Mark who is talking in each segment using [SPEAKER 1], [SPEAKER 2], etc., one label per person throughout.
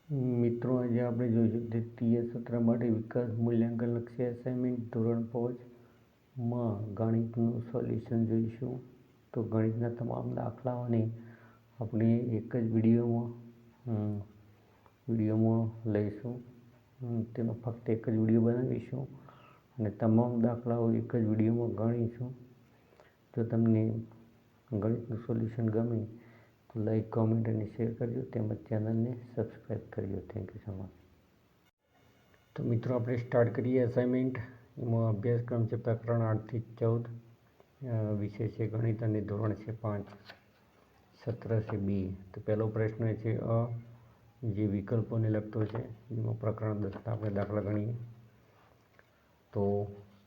[SPEAKER 1] મિત્રો, આજે આપણે જોઈશું દ્વિતીય સત્ર માટે વિકાસ મૂલ્યાંકન લક્ષ્ય એસાઇનમેન્ટ ધોરણ 5માં ગણિતનું સોલ્યુશન જોઈશું. તો ગણિતના તમામ દાખલાઓને આપણે એક જ વિડીયોમાં લઈશું. તેનો ફક્ત એક જ વિડીયો બનાવીશું અને તમામ દાખલાઓ એક જ વિડીયોમાં ગણીશું. જો તમને ગણિતનું સોલ્યુશન ગમે તો લાઈક, કોમેન્ટ અને શેર કરજો, તેમજ ચેનલને સબસ્ક્રાઈબ કરજો. Thank you so much. તો મિત્રો, આપણે સ્ટાર્ટ કરીએ અસાઇનમેન્ટ. એમાં અભ્યાસક્રમ છે પ્રકરણ 8 થી 14, વિષય છે ગણિત અને ધોરણ છે 5, સત્ર છે 2. તો પહેલો પ્રશ્ન છે જે વિકલ્પોને લગતો છે. એમાં પ્રકરણ 10 આપણે દાખલા ગણીએ. તો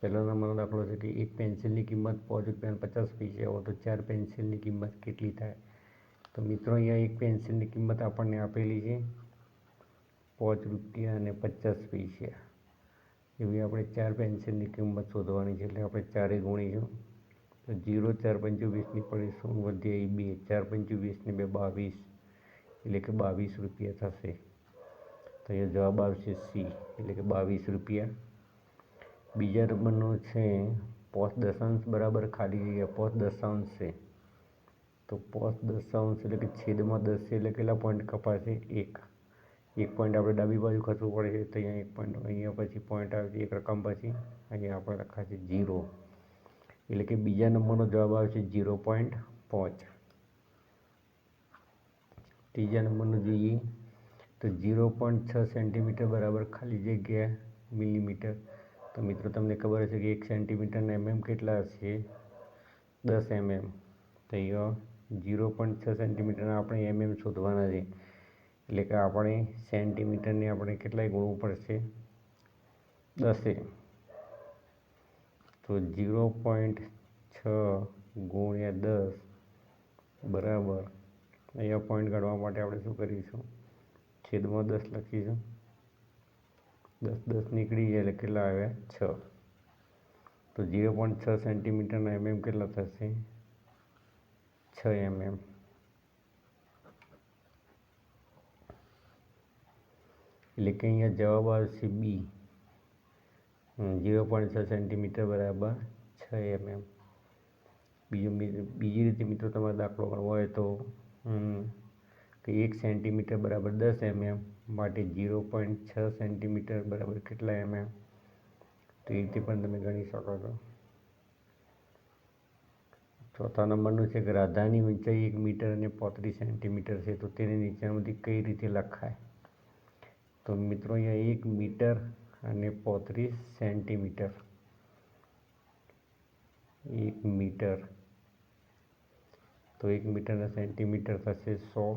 [SPEAKER 1] પહેલો નંબરનો દાખલો છે કે એક પેન્સિલની કિંમત ₹5.50 હોય તો 4 પેન્સિલની કિંમત કેટલી થાય? તો મિત્રો, અહીંયા એક પેન્સિલની કિંમત આપણને આપેલી છે ₹5.50. એવી આપણે 4 પેન્સિલની કિંમત શોધવાની છે, એટલે આપણે 4 ગુણીશું. તો 0, 4 પંચું 20ની પડે 100 વધ્યા 2, 4 પંચું 20 ને 2 22, એટલે કે ₹22 થશે. તો અહીંયા જવાબ આવશે સી, એટલે કે ₹22. બીજા નંબરનો છે 5 બરાબર ખાલી જગ્યા 5 છે. તો 5 એટલે કે છેદમાં 10 છે, એટલે કેટલા પોઈન્ટ કપાશે? 1 પોઈન્ટ આપણે ડાબી બાજુ ખસવું પડે છે, તો અહીંયા 1 પોઈન્ટ, અહીંયા પછી પોઈન્ટ આવે છે 1 રકમ પછી, અહીંયા આપણે લખાશે 0, એટલે કે બીજા નંબરનો જવાબ આવશે 0.5. ત્રીજા નંબરનું જોઈએ તો 0.6 સેન્ટીમીટર બરાબર ખાલી જગ્યા મિલીમીટર. તો મિત્રો, તમને ખબર હશે કે 1 સેન્ટીમીટરના mm કેટલા હશે? 10 mm. તો અહીંયા 0.6 સેન્ટીમીટરના આપણે mm શોધવાના છે, એટલે કે આપણે સેન્ટીમીટરને આપણે કેટલાય ગુણવું પડશે? 10. તો 0.6 ગુણ્યા 10 બરાબર, અહીંયા પોઈન્ટ કાઢવા માટે આપણે શું કરીશું? છેદમાં 10 લખીશું. 10 નીકળી જાય એટલે કેટલા આવ્યા? 6. તો 0.6 સેન્ટીમીટરના mm કેટલા થશે? 6 mm. એટલે કે અહીંયા જવાબ આવશે બી, 0.6 સેન્ટીમીટર બરાબર 6 mm. બીજી રીતે મિત્રો તમારે દાખલો ગણવો હોય તો કે 1 સેન્ટીમીટર બરાબર 10 mm માટે 0.6 સેન્ટીમીટર બરાબર કેટલા mm? તો એ રીતે પણ તમે ગણી શકો છો. ચોથા નંબરનું છે કે રાધાની ઊંચાઈ 1 મીટર અને 35 સેન્ટીમીટર છે, તો તેને નીચેનામાંથી કઈ રીતે લખાય? તો મિત્રો, અહીંયા 1 મીટર અને 35 સેન્ટીમીટર. 1 મીટર, તો 1 મીટરના સેન્ટીમીટર થશે 100,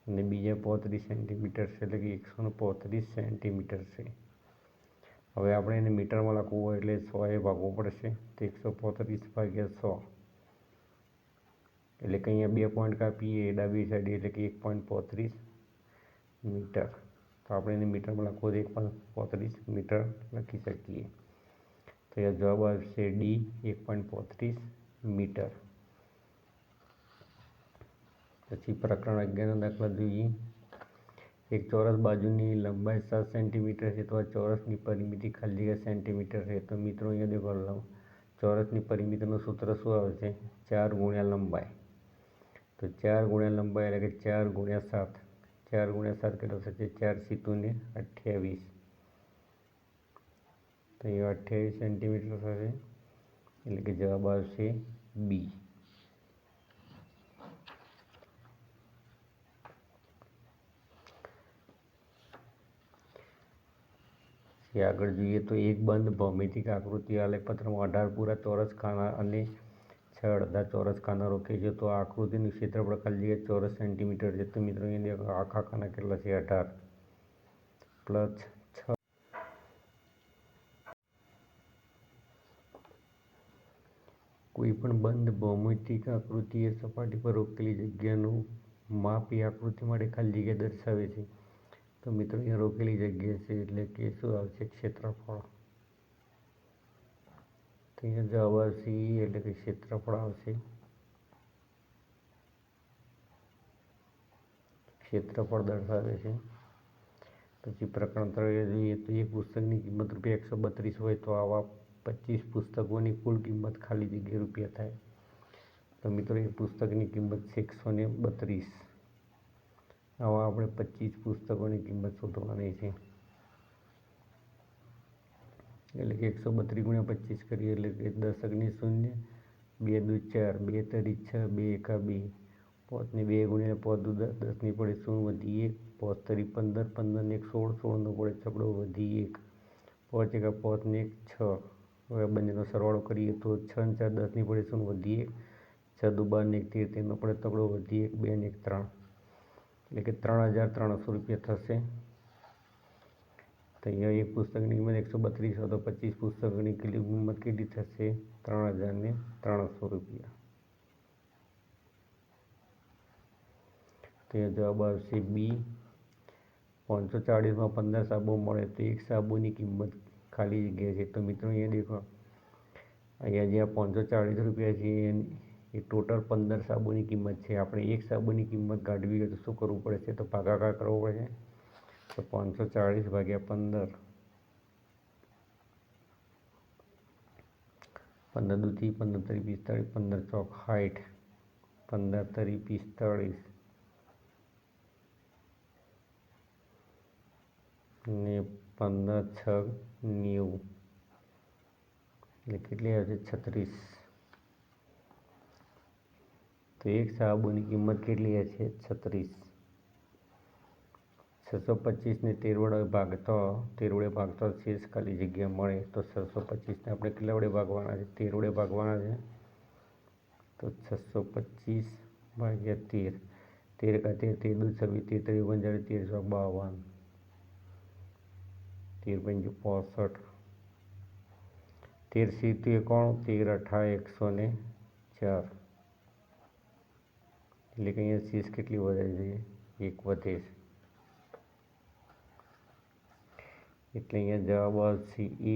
[SPEAKER 1] અને બીજા 35 સેન્ટીમીટર છે, એટલે કે 135 સેન્ટીમીટર છે. હવે આપણે એને મીટરમાં લખવું હોય એટલે 100 ભાગવું પડશે. તો 135 ભાગ્યા 100, એટલે કે અહીંયા 2 પોઈન્ટ કાપીએ ડાબી સાઈડ, એટલે કે 1.35 મીટર. તો આપણે એને મીટરમાં લખવું તો 1.35 મીટર લખી શકીએ. તો એ જવાબ આવશે ડી, 1.35 મીટર. પછી પ્રકરણ 11નો દાખલા જોઈએ. એક ચોરસ બાજુની લંબાઈ 7 સેન્ટીમીટર છે, તો આ ચોરસની પરિમિતિ ખાલી જગ્યા સેન્ટીમીટર છે. તો મિત્રો, અહીંયા દેખો, ચોરસની પરિમિતિનું સૂત્ર શું આવશે? 4 ગુણ્યા લંબાઈ. તો 4 ગુણ્યા લંબાઈ એટલે કે 4 ગુણ્યા 7. 4 ગુણ્યા 7 કેટલો થશે? 4 × 7 = 28. તો અહીંયા 28 સેન્ટીમીટર થશે, એટલે કે જવાબ આવશે બી. આગળ જોઈએ તો એક બંધ ભૌમિતિક આકૃતિ આલેખપત્રમાં 18 પૂરા ચોરસ ખાના અને 6 અડધા ચોરસ ખાના રોકે છે. તો આ આકૃતિનું ક્ષેત્રફળ ખાલી જગ્યા ચોરસ સેન્ટીમીટર છે. તો મિત્રો, અહીંયા આખા ખાના કેટલા છે? 18 + 6. કોઈ પણ બંધ ભૌમિતિક આકૃતિ એ સપાટી પર રોકેલી જગ્યાનું માપ એ આકૃતિ માટે ખાલી જગ્યા દર્શાવે છે. તો મિત્રો, અહીંયા રોકેલી જગ્યા છે, એટલે કે શું આવશે? ક્ષેત્રફળ. તો અહીંયા જવાબ આવશે એ, એટલે કે ક્ષેત્રફળ આવશે. ક્ષેત્રફળ દર્શાવે છે। પછી પ્રકરણ 3 જોઈએ તો એક પુસ્તકની કિંમત ₹132 હોય તો આવા 25 પુસ્તકોની કુલ કિંમત ખાલી જગ્યા રૂપિયા થાય। તો મિત્રો એક પુસ્તકની કિંમત છે 132, આવા આપણે 25 પુસ્તકોની કિંમત શોધવાની છે। એટલે કે 132 × 25 કરીએ એટલે કે 10 * 0, 2 × 2 = 4, 2 * 3 = 6, 2 × 1 = 2, 5 ને 2 × 5 = 10, 10 ની પડે 0 વધી 1, 5 * 3 = 15, 15 ને 1 = 16, 16 નો પડે છગડો વધી 1, 5 × 5 ને 1 = 6। હવે બંનેનો સરવાળો કરીએ તો 6 × 4 = 10 ની પડે 0 વધી 1, 6 × 2 = 12 ને 1 = 13, 13 નો પડે તગડો વધી 1, 2 ને 1 = 3, એટલે કે ₹3300 થશે। તો અહીંયા એક પુસ્તકની કિંમત 132 હોય તો 25 પુસ્તકોની કિંમત કેટલી થશે? ₹3300। તો જવાબ આવશે બી। 540માં 15 સાબુ મળે તો એક સાબુની કિંમત ખાલી જગ્યા છે। તો મિત્રો અહીંયા દેખો, અહીંયા જે ₹540 છે એ ટોટલ 15 સાબુની કિંમત છે। આપણે એક સાબુની કિંમત કાઢવી હોય તો શું કરવું પડશે? તો ભાગાકાર કરવો પડશે। તો 540 / 15, 15 × 2 = 15, 3 × 45, 15 × 4 = 60, 15 × 3 = 45 ને 15 × 6 = 90, એટલે કેટલી આવશે? 36। તો એક સાબુની કિંમત કેટલી હશે? 36। 625 ને 13 વડે ભાગતા શેષ ખાલી જગ્યા મળે તો 625 ને આપણે કેટલા વડે ભાગવાના છે? 13 વડે ભાગવાના છે। તો 625 / 13, 13 × 13 = 13 × 2 = 26, 13 × 3 = 39, 13 × 4 = 52, 13 × 5 = 65, 13 × 7 = 91, 13 × 8 = 104, એટલે કે અહીંયા શેષ કેટલી વધે છે? 1 વધે છે। એટલે અહીંયા જવાબ આવશે એ।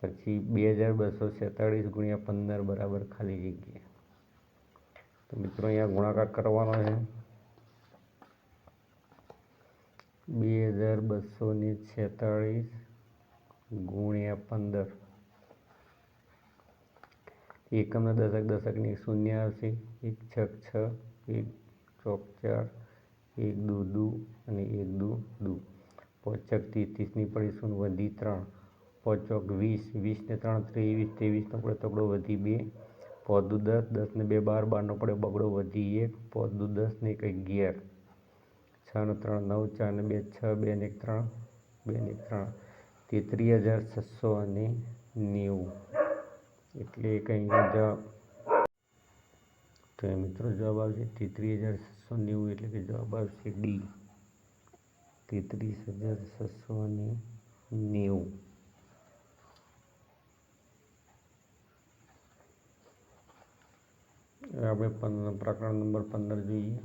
[SPEAKER 1] પછી 2247 × 15 = ખાલી જગ્યા। તો મિત્રો અહીંયા ગુણાકાર કરવાનો છે। 2247 × 15, એકમના દશકની શૂન્ય આવશે, 1 × 6 = 6, 1 × 4 = 4, 1 × 2 = 2 અને 1 × 2 = 2, 5 × 6 = 33 ની પડે 0 વધી 3, 5 × 4 = 20, 20 ને 3 = 23, 23 નો પડે તગડો વધી 2, 5 × 10 = 10 ને 2 = 12, 12 નો પડે બગડો વધી 1, 5 × 10 ને 1 = 11, 6 ને 3 = 9, 4 ને 2 = 6, 2 ને 1 = 3, 2 ને 1 = 3, 33,690, એટલે કે અહીંયા જવાબ, તો મિત્રો જવાબ આવશે 33,690, એટલે કે જવાબ આવશે ડી, 33,690। હવે આપણે પ્રકરણ નંબર 15 જોઈએ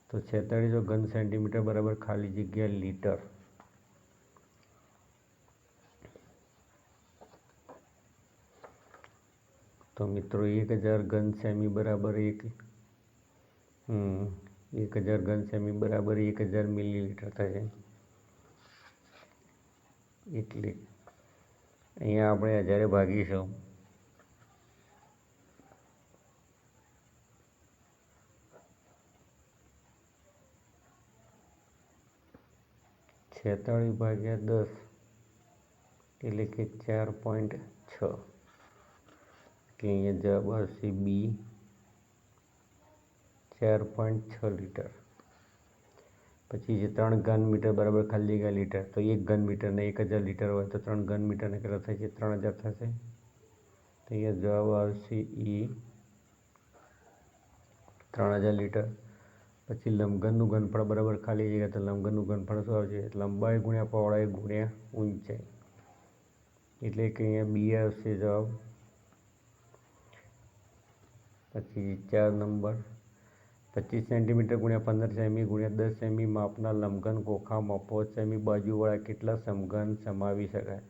[SPEAKER 1] તો 46 ઘન સેન્ટીમીટર બરાબર ખાલી જગ્યા લીટર। તો મિત્રો 1000 ઘન સેમી બરાબર 1000 ઘન સેમી બરાબર 1000 મિલીલીટર થશે। એટલે અહીંયા આપણે 1000 ભાગીશું (46 / 10) એટલે કે 4.6, કે અહીંયા જવાબ આવશે બી, 4.6 લીટર। પછી છે 3 ઘન મીટર બરાબર ખાલી જગ્યા લીટર। તો 1 ઘન મીટરને 1000 લીટર હોય તો 3 ઘન મીટરને કેટલા થશે? 3000 થશે। તો અહીંયા જવાબ આવશે એ, 3000 લીટર। પછી લંબઘનનું ઘનફળ બરાબર ખાલી જગ્યા, તો લંબઘનનું ઘનફળ શું આવશે? લંબાઈ × પહોળાઈ × ઊંચાઈ, એટલે કે અહીંયા બી આવશે જવાબ। પછી 4 નંબર, 25 સેન્ટીમીટર × 15 સેમી × 10 સેમી માપના લંબઘન ખોખામાં 5 સેમી બાજુવાળા કેટલા સમઘન સમાવી શકાય?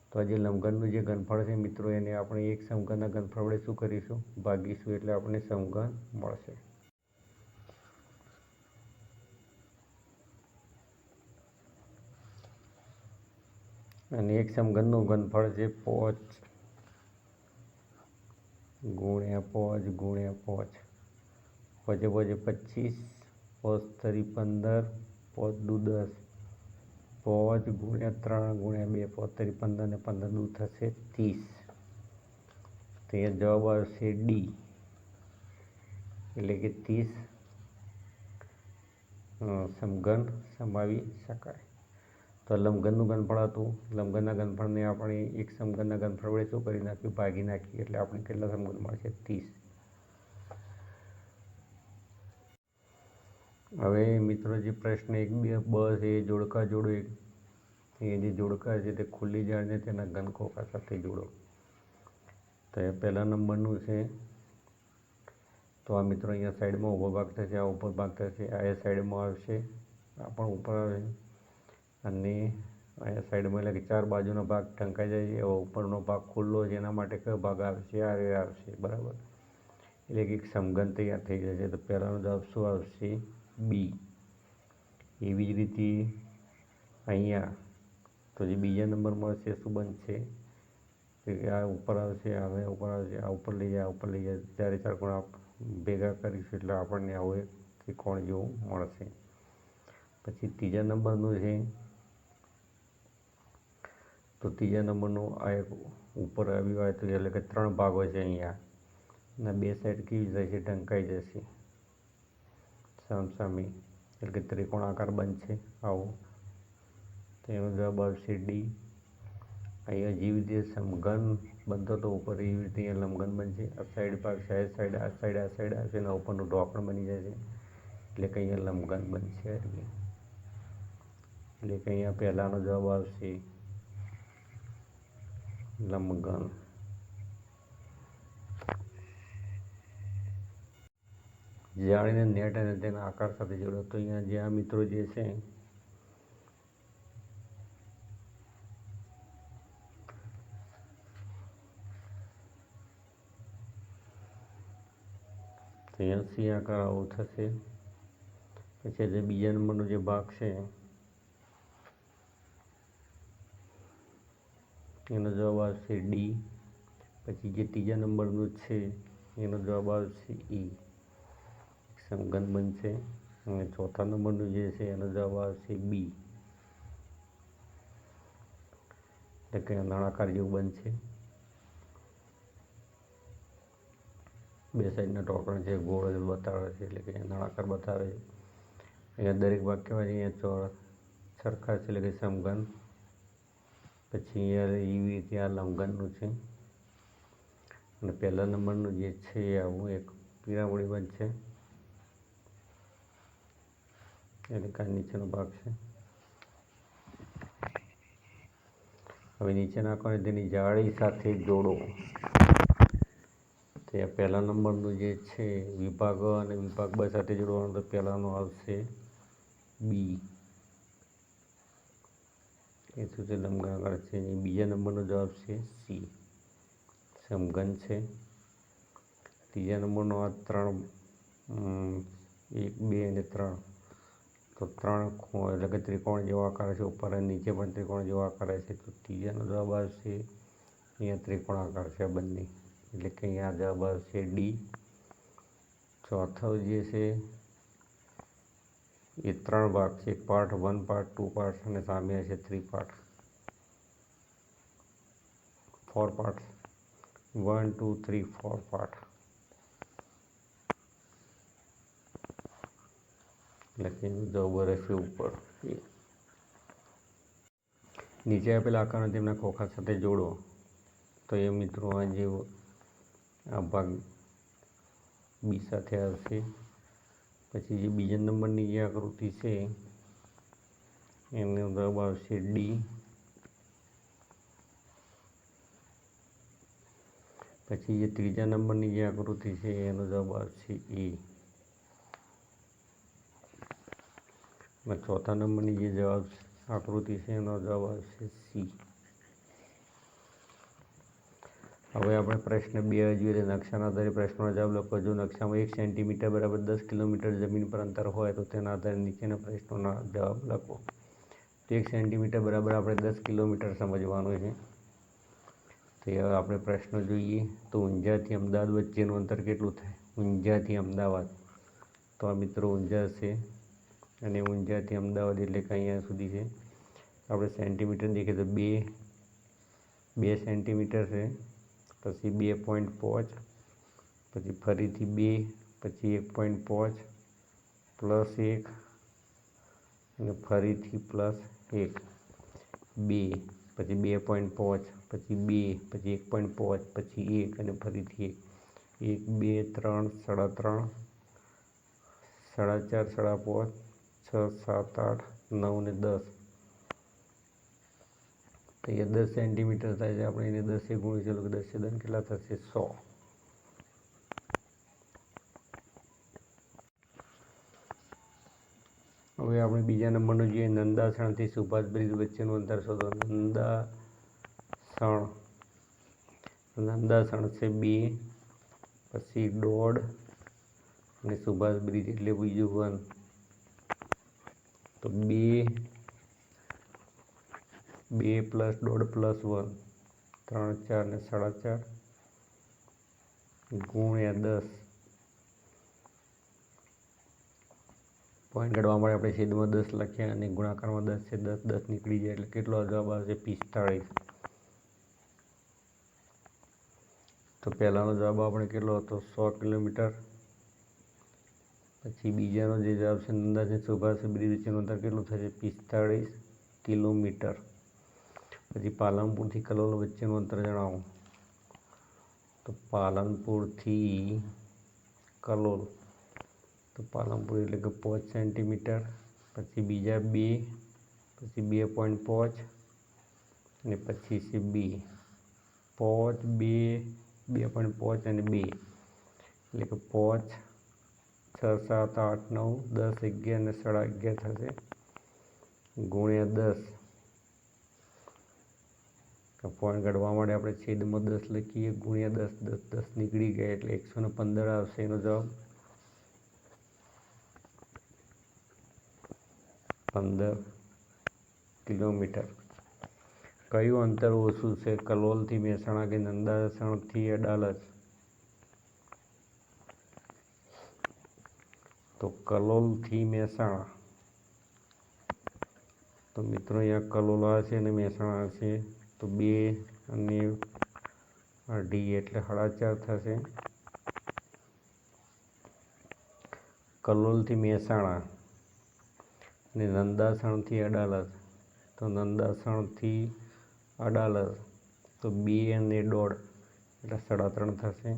[SPEAKER 1] તો આ જે લંબઘનનું જે ઘનફળ છે મિત્રો, એને આપણે એક સમઘનના ઘનફળ વડે શું કરીશું? ભાગીશું, એટલે આપણને સમઘન મળશે। અને એક સમઘનનું ઘનફળ છે 5 ગુણ્યા 5 ગુણ્યા 5, પચે પચે 25, 5 તરી 15, 5 દુ 10, 5 ગુણ્યા 3 ગુણ્યા 2, 5 તરી 15 ને 15 દુ થશે 30. તો અહીંયા જવાબ આવશે ડી, એટલે કે 30 સમઘન સમાવી શકાય. તો લંબઘનનું ઘનફળ હતું. લંબઘનના ઘનફળને આપણે એક સમઘનના ઘનફળ વડે શું કરી નાખ્યું? ભાગી નાખીએ, એટલે આપણે કેટલા સમઘન મળશે? 30. હવે મિત્રો જે પ્રશ્ન 1, 2, બ છે એ જોડકા જોડો. એ જે જોડકા છે તે ખુલ્લી જાળને તેના ઘન ખોખા સાથે જોડો. તો એ પહેલા નંબરનું છે. તો આ મિત્રો અહીંયા સાઈડમાં ઊભો ભાગ થશે, આ ઉપર ભાગ થશે, આ એ સાઈડમાં આવશે, આ પણ ઉપર આવે, અને અહીંયા સાઈડમાં એટલે કે 4 બાજુનો ભાગ ઢંકાઈ જાય છે. એવો ઉપરનો ભાગ ખુલ્લો છે, એના માટે કયો ભાગ આવશે? આ રે આવશે, બરાબર. એટલે કે એક સમઘન તૈયાર થઈ જશે. તો પહેલાંનો જવાબ શું આવશે? બી. એવી જ રીતે અહીંયા તો જે બીજા નંબરમાં હશે શું બનશે? આ ઉપર આવશે, આ ઉપર આવશે, આ ઉપર લઈ જાય, આ ઉપર લઈ જાય, 4 4 ખૂણા ભેગા કરીશું એટલે આપણને આવું એક ત્રિકોણ જેવું મળશે. પછી ત્રીજા નંબરનું છે. તો ત્રીજા નંબરનું આ એક ઉપર આવ્યું હોય તો એટલે કે 3 ભાગો છે અહીંયા, અને 2 સાઈડ કેવી થશે? ઢંકાઈ જશે સામસામે, એટલે કે ત્રિકોણ આકાર બનશે આવો. તો એનો જવાબ આવશે ડી. અહીંયા જેવી રીતે સમઘન બનતો હતો ઉપર, એવી રીતે અહીંયા લંબઘન બનશે. આ સાઈડ ભાગ સાઈડ સાઈડ આ સાઈડ આ સાઈડ આવશે, અને ઉપરનું ઢોકણ બની જશે, એટલે કે અહીંયા લંબઘન બનશે. એટલે કે અહીંયા પહેલાનો જવાબ આવશે લંબઘન. જાળીને નેટ અને તેના આકાર સાથે જોડો. તો અહીંયા જે આ મિત્રો જે છે તો અહીંયા સી આકાર આવો થશે. પછી જે બીજા નંબરનો જે ભાગ છે એનો જવાબ આવશે ડી. પછી જે ત્રીજા નંબરનું છે એનો જવાબ આવશે ઈ, સમઘન બનશે. અને ચોથા નંબરનું જે છે એનો જવાબ આવશે બી, એટલે કે નળાકાર જેવું બનશે. 2 સાઈડના ટોકણ છે, ગોળ બતાવે છે, એટલે કે નળાકાર બતાવે છે. અહીંયા દરેક ભાગ કહેવાય છે અહીંયા સરખા છે, એટલે કે સમઘન. પછી અહીંયા એવી રીતે આ લંબઘનનું છે. અને પહેલા નંબરનું જે છે એ આવું એક પિરામિડ બનશે, એટલે કે નીચેનો ભાગ છે. હવે નીચે નાખો અને તેની જાળી સાથે જોડો. તો આ પહેલા નંબરનું જે છે વિભાગ અને વિભાગ બ સાથે જોડવાનું. તો પહેલાંનું આવશે બી, એ શું છે? લંબઘન છે. બીજા નંબરનો જવાબ છે સી, સમઘન છે. ત્રીજા નંબરનો આ 3 1 2 અને 3, તો 3 એટલે કે ત્રિકોણ જેવો આકાર છે. ઉપર અને નીચે પણ ત્રિકોણ જેવો આકાર છે. તો ત્રીજાનો જવાબ આવશે અહીંયા ત્રિકોણ આકાર છે આ બંને, એટલે કે અહીંયા જવાબ આવશે ડી. ચોથો જે છે એ 3 ભાગ છે, એક પાર્ટ 1 પાર્ટ 2 પાર્ટ અને સામે હશે 3 પાર્ટ 4 પાર્ટ 1 2 3 4 પાર્ટ, એટલે કે જવાબ રહેશે ઉપર. નીચે આપેલા આકારને તેમના ખોખા સાથે જોડો. તો એ મિત્રો આ જે આ ભાગ બી સાથે આવશે. પછી જે બીજા નંબરની જે આકૃતિ છે એનો જવાબ આવશે ડી. પછી જે ત્રીજા નંબરની જે આકૃતિ છે એનો જવાબ આવશે એ. અને ચોથા નંબરની જે જવાબ આકૃતિ છે એનો જવાબ આવશે સી. હવે આપણે પ્રશ્ન 2 જોઈએ. નકશાના આધારે પ્રશ્નનો જવાબ લખો. જો નકશામાં 1 સેન્ટીમીટર બરાબર 10 કિલોમીટર જમીન પર અંતર હોય તો તેના આધારે નીચેના પ્રશ્નોના જવાબ લખો. તો 1 સેન્ટીમીટર બરાબર આપણે 10 કિલોમીટર સમજવાનું છે. તો હવે આપણે પ્રશ્ન જોઈએ. તો ઊંઝાથી અમદાવાદ વચ્ચેનું અંતર કેટલું થાય? ઊંઝાથી અમદાવાદ, તો આ મિત્રો ઊંઝા છે અને ઊંઝાથી અમદાવાદ એટલે કે અહીંયા સુધી છે. આપણે સેન્ટીમીટર દેખીએ તો 2 સેન્ટીમીટર છે, પછી 2.5, પછી ફરીથી 2, પછી 1.5 પ્લસ 1 અને ફરીથી પ્લસ 1, 2, પછી 2.5, પછી 2, પછી 1.5, પછી 1 અને ફરીથી 1, 2, 3, 3.5, 4, 5, 6, 7, 8, 9 ને 10. તો એ 10 સેન્ટીમીટર થાય છે. આપણે એને 10 ગુણીશું તો 10 10 કેટલા થશે? 100. હવે આપણે બીજા નંબરનું જોઈએ. નંદાસણથી સુભાષ બ્રિજ વચ્ચેનું અંતર શોધો. નંદાસણ છે 2, પછી 1.5 અને સુભાષ બ્રિજ એટલે બીજું 1. તો 2 પ્લસ 1.5 પ્લસ 1, 3, 4 ને 4.5 ગુણ્યા 10. પોઈન્ટ કાઢવા માટે આપણે છેદમાં 10 લખ્યા અને ગુણાકારમાં 10 છે. 10 10 નીકળી જાય એટલે કેટલો જવાબ આવશે? 45. તો પહેલાંનો જવાબ આપણે કેટલો હતો? 100 કિલોમીટર. પછી બીજાનો જે જવાબ છે નંદાસણ સુભાષ બ્રિજ વચ્ચેનું અંતર કેટલું થશે? 45 કિલોમીટર. પછી પાલનપુરથી કલોલ વચ્ચેનું અંતર જણાવો. તો પાલનપુરથી કલોલ, તો પાલનપુર એટલે કે 5 સેન્ટીમીટર, પછી બીજા 2, પછી 2.5 અને પછી છે 2, 5, 2, 2.5 અને 2 એટલે કે 5, 6, 7, 8, 9, 10, 11 અને 11.5 થશે ગુણ્યા 10. પોઈન્ટ કાઢવા માટે આપણે છેદમાં 10 લખીએ ગુણ્યા 10, 10 10 નીકળી ગયા એટલે 115 આવશે એનો જવાબ. 15 કિલોમીટર. કયું અંતર ઓછું છે? કલોલથી મહેસાણા કે નંદાસણથી અડાલજ? તો કલોલથી મહેસાણા. તો મિત્રો અહીંયા કલોલ આવશે અને મહેસાણા આવશે. તો 2 અને 2.5 એટલે 4.5 થશે. કલોલથી મહેસાણા અને નંદાસણથી અડાલજ. તો નંદાસણથી અડાલજ તો 2 અને 1.5 એટલે 3.5 થશે.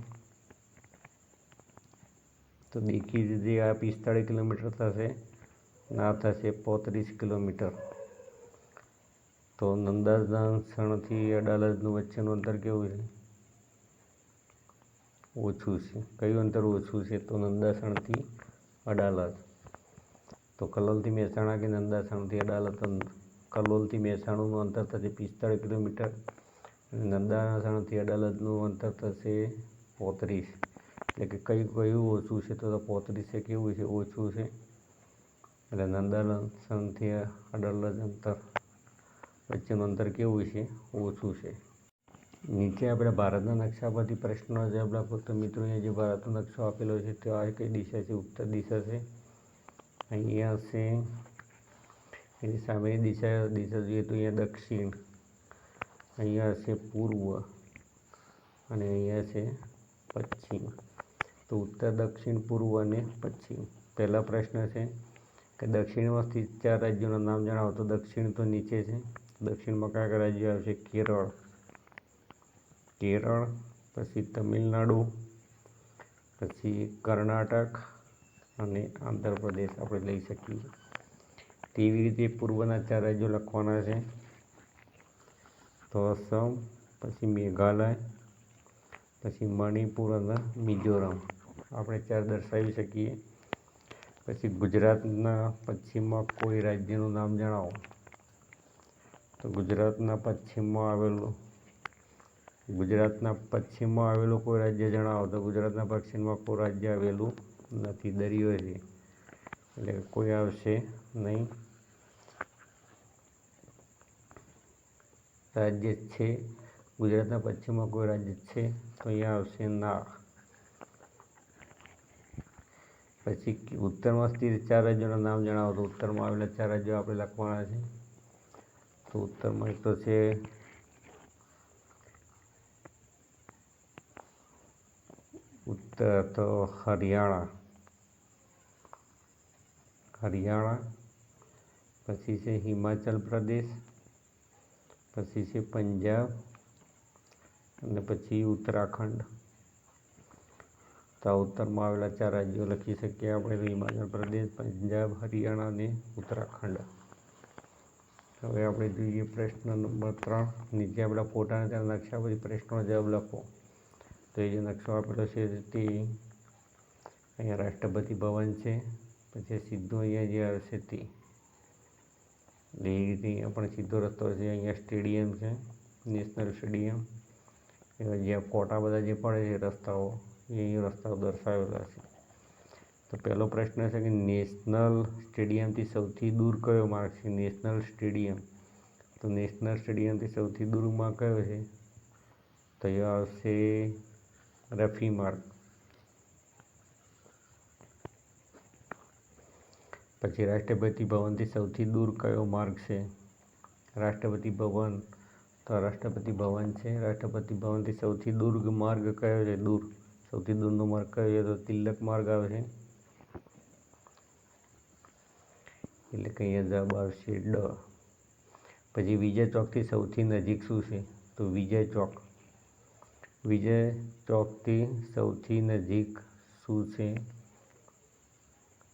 [SPEAKER 1] તો દેખીતી રીતે આ 45 કિલોમીટર થશે, ના થશે 35 કિલોમીટર. તો નંદાસણથી અડાલજનું વચ્ચેનું અંતર કેવું છે? ઓછું છે. કયું અંતર ઓછું છે? તો નંદાસણથી અડાલજ. તો કલોલથી મહેસાણા કે નંદાસણથી અડાલજ? તો કલોલથી મહેસાણાનું અંતર થશે 45 કિલોમીટર અને નંદાસણથી અડાલજનું અંતર થશે 35. એટલે કે કયું ઓછું છે? તો 35 છે. કેવું છે? ઓછું છે. એટલે નંદાસણથી અડાલજ અંતર વચ્ચેનું અંતર કેવું છે? ઓછું છે. નીચે આપણે ભારતના નકશા પરથી પ્રશ્નનો જવાબ લખો. તો મિત્રો અહીંયા જે ભારતનો નકશો આપેલો છે તે આ કઈ દિશા છે? ઉત્તર દિશા છે. અહીંયા છે એની સામેની દિશા જોઈએ તો અહીંયા દક્ષિણ, અહીંયા છે પૂર્વ અને અહીંયા છે પશ્ચિમ. તો ઉત્તર, દક્ષિણ, પૂર્વ અને પશ્ચિમ. પહેલા પ્રશ્ન છે કે દક્ષિણમાં સ્થિત 4 રાજ્યોના નામ જણાવો. તો દક્ષિણ તો નીચે છે. દક્ષિણમાં કયા કયા રાજ્યો આવશે? કેરળ, પછી તમિલનાડુ, પછી કર્ણાટક અને આંધ્રપ્રદેશ આપણે લઈ શકીએ. તેવી રીતે પૂર્વના 4 રાજ્યો લખવાના છે. તો અસમ, પછી મેઘાલય, પછી મણિપુર અને મિઝોરમ આપણે 4 દર્શાવી શકીએ. પછી ગુજરાતના પશ્ચિમમાં કોઈ રાજ્યનું નામ જણાવો. તો ગુજરાતના પશ્ચિમમાં આવેલું કોઈ રાજ્ય જણાવો. તો ગુજરાતના પશ્ચિમમાં કોઈ રાજ્ય આવેલું નથી, દરિયો છે એટલે કોઈ આવશે નહીં. રાજ્ય છે? ગુજરાતના પશ્ચિમમાં કોઈ રાજ્ય છે? તો અહીંયા આવશે ના. પછી ઉત્તરમાં સ્થિત 4 રાજ્યોના નામ જણાવો. તો ઉત્તરમાં આવેલા 4 રાજ્યો આપણે લખવાના છે. તો ઉત્તરમાં એક તો છે ઉત્તર તો હરિયાણા, પછી છે હિમાચલ પ્રદેશ, પછી છે પંજાબ અને પછી ઉત્તરાખંડ. તો ઉત્તરમાં આવેલા 4 રાજ્યો લખી શકીએ આપણે, હિમાચલ પ્રદેશ, પંજાબ, હરિયાણા અને ઉત્તરાખંડ. હવે આપણે જોઈએ પ્રશ્ન નંબર 3. નીચે આપેલા ફોટા અને તેના નકશા પછી પ્રશ્નનો જવાબ લખો. તો એ જે નકશો આપેલો છે તે અહીંયા રાષ્ટ્રપતિ ભવન છે, પછી સીધું અહીંયા જે આવશે તે એ રીતે અહીંયા પણ સીધો રસ્તો છે. અહીંયા સ્ટેડિયમ છે, નેશનલ સ્ટેડિયમ. એવા જ્યાં ફોટા બધા જે પડે છે રસ્તાઓ, એ રસ્તાઓ દર્શાવેલા છે. તો પહેલો પ્રશ્ન છે કે નેશનલ સ્ટેડિયમથી સૌથી દૂર કયો માર્ગ છે? National stadium. તો નેશનલ સ્ટેડિયમથી સૌથી દૂર માર્ગ કયો છે? તો એ આવશે રફી માર્ગ. પછી રાષ્ટ્રપતિ ભવનથી સૌથી દૂર કયો માર્ગ છે? રાષ્ટ્રપતિ ભવન. તો રાષ્ટ્રપતિ ભવન છે. રાષ્ટ્રપતિ ભવનથી સૌથી દૂર માર્ગ કયો છે? સૌથી દૂરનો માર્ગ કયો છે? તો તિલક માર્ગ આવશે. એટલે કે અહીંયા જવાબ આવશે ડ. પછી વિજય ચોકથી સૌથી નજીક શું છે? તો વિજય ચોક. વિજય ચોકથી સૌથી નજીક શું છે?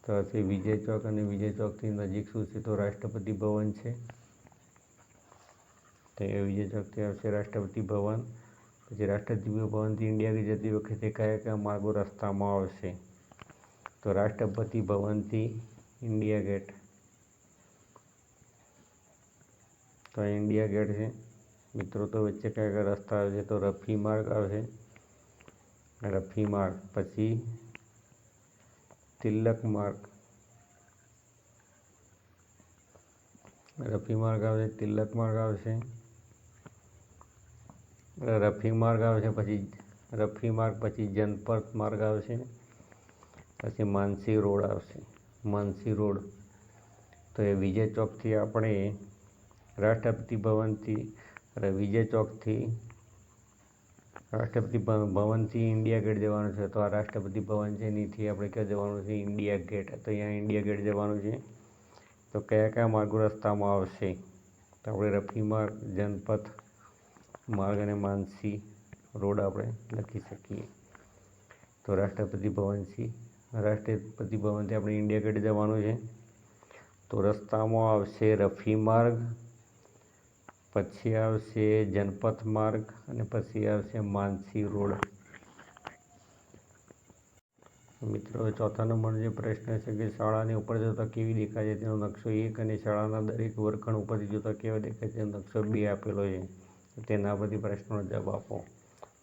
[SPEAKER 1] તો હશે વિજય ચોક. અને વિજય ચોકથી નજીક શું છે? તો રાષ્ટ્રપતિ ભવન છે. તો એ વિજય ચોકથી આવશે રાષ્ટ્રપતિ ભવન. પછી રાષ્ટ્રપતિ ભવનથી ઇન્ડિયા ગેટ જતી વખતે કયા કયા માર્ગો રસ્તામાં આવશે? તો રાષ્ટ્રપતિ ભવનથી ઇન્ડિયા ગેટ. તો ઇન્ડિયા ગેટ છે મિત્રો. તો વચ્ચે કયા કયા રસ્તા આવશે? તો રફી માર્ગ આવશે, રફી માર્ગ. પછી તિલક માર્ગ, રફી માર્ગ આવશે, તિલક માર્ગ આવશે, રફી માર્ગ આવશે. પછી રફી માર્ગ, પછી જનપથ માર્ગ આવશે, પછી માનસી રોડ આવશે, માનસી રોડ. તો એ વિજય ચોકથી આપણે રાષ્ટ્રપતિ ભવનથી વિજય ચોકથી રાષ્ટ્રપતિ ભવનથી ઇન્ડિયા ગેટ જવાનું છે. તો આ રાષ્ટ્રપતિ ભવન છે, એનીથી આપણે ક્યાં જવાનું છે? India gate. તો અહીંયા ઇન્ડિયા ગેટ જવાનું છે. તો કયા કયા માર્ગો રસ્તામાં આવશે? તો આપણે રફી માર્ગ, જનપથ માર્ગ અને માનસી રોડ આપણે લખી શકીએ. તો રાષ્ટ્રપતિ ભવનથી આપણે ઇન્ડિયા ગેટ જવાનું છે. તો રસ્તામાં આવશે રફી માર્ગ, પછી આવશે જનપથ માર્ગ અને પછી આવશે માનસી રોડ. મિત્રો ચોથા નંબરનો જે પ્રશ્ન છે કે શાળાને ઉપર જોતા કેવી દેખાય છે? તેનો નકશો 1 અને શાળાના દરેક વર્ગખંડ ઉપરથી જોતા કેવા દેખાય છે? તેનો નકશો 2 આપેલો છે. તેના પરથી પ્રશ્નનો જવાબ આપો.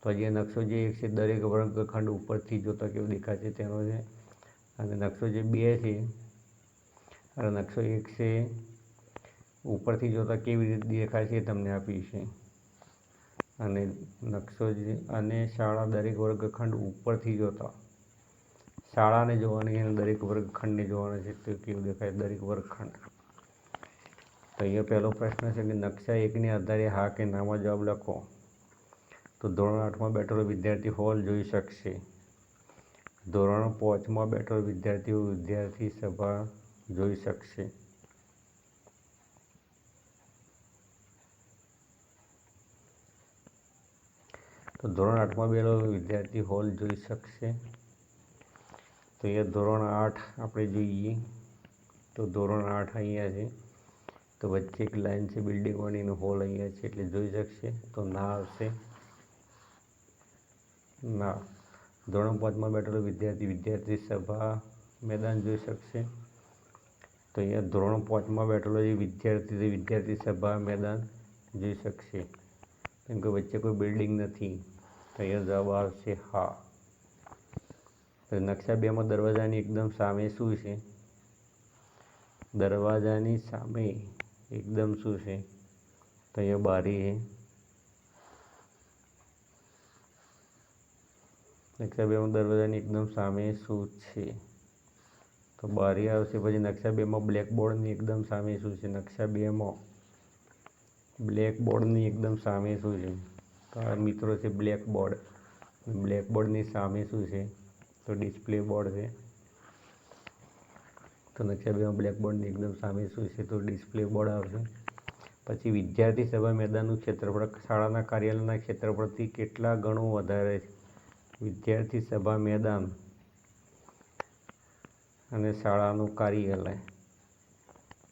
[SPEAKER 1] તો જે નકશો જે 1 છે દરેક વર્ગખંડ ઉપરથી જોતા કેવો દેખાય છે તેનો છે. અને નકશો જે 2 છે, અને નકશો 1 છે ઉપરથી જોતા કેવી રીતે દેખાય છે તમને આપી છે. અને નકશો જે અને શાળા દરેક વર્ગખંડ ઉપરથી જોતા, શાળાને જોવાની અને દરેક વર્ગખંડને જોવાના છે તો કેવું દેખાય દરેક વર્ગખંડ. તો અહીંયા પહેલો પ્રશ્ન છે કે નકશા 1ને આધારે હા કે નામાં જવાબ લખો. તો ધોરણ 8માં બેઠેલો વિદ્યાર્થી હોલ જોઈ શકશે. ધોરણ 5માં બેઠેલો વિદ્યાર્થી સભા જોઈ શકશે. તો ધોરણ 8માં બેઠેલો વિદ્યાર્થી હોલ જોઈ શકશે. તો અહીંયા ધોરણ 8 આપણે જોઈએ. તો ધોરણ 8 અહીંયા છે. તો વચ્ચે એક લાઈન છે બિલ્ડિંગવાળી, એનો હોલ અહીંયા છે એટલે જોઈ શકશે. તો ના આવશે, ના. ધોરણ 5માં બેઠેલો વિદ્યાર્થી સભા મેદાન જોઈ શકશે. તો અહીંયા ધોરણ 5માં બેઠેલો જે વિદ્યાર્થી સભા મેદાન જોઈ શકશે, કેમ કે વચ્ચે કોઈ બિલ્ડિંગ નથી. તો અહીંયા જવાબ આવશે હા. તો નકશા 2માં દરવાજાની એકદમ સામે શું છે? દરવાજાની સામે એકદમ શું છે? તો અહીંયા બારી છે। નકશા 2માં દરવાજાની એકદમ સામે શું છે? તો બારી આવશે। પછી નકશા 2માં બ્લેકબોર્ડની એકદમ સામે શું છે? નકશા 2માં બ્લેકબોર્ડની એકદમ સામે શું છે? તો આ મિત્રો છે બ્લેકબોર્ડ। બ્લેકબોર્ડની સામે શું છે? તો ડિસ્પ્લે બોર્ડ છે। તો નકશા 2માં બ્લેકબોર્ડની એકદમ સામે શું છે? તો ડિસ્પ્લે બોર્ડ આવશે। પછી વિદ્યાર્થી સભા મેદાનનું ક્ષેત્રફળ શાળાના કાર્યાલયના ક્ષેત્રફળથી કેટલા ગણું વધારે છે? વિદ્યાર્થી સભા મેદાન અને શાળાનું કાર્યાલય,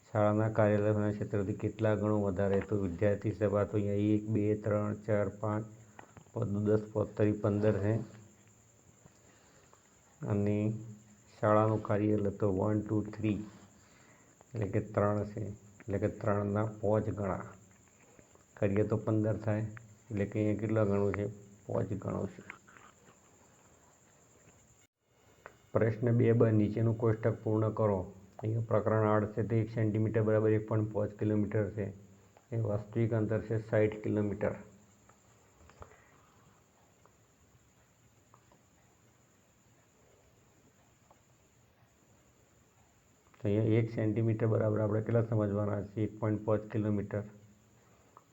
[SPEAKER 1] શાળાના કાર્યાલયના ક્ષેત્રથી કેટલા ગણું વધારે? તો વિદ્યાર્થી સભા તો અહીંયા 1 2 3 4 5 10 15 છે, અને શાળાનું કાર્યાલય તો 1 2 3 એટલે કે 3 છે, એટલે કે 3ના 5 ગણા કરીએ તો 15 થાય, એટલે કે અહીંયા કેટલા ગણું છે? 5 ગણું છે। પ્રશ્ન 2 નીચેનું કોષ્ટક પૂર્ણ કરો। અહીંયા પ્રકરણ 8 છે, તો 1 સેન્ટીમીટર બરાબર 1.5 કિલોમીટર છે। એ વાસ્તવિક અંતર છે 60 કિલોમીટર। તો અહીંયા 1 સેન્ટીમીટર બરાબર આપણે કેટલા સમજવાના છે? 1.5 કિલોમીટર,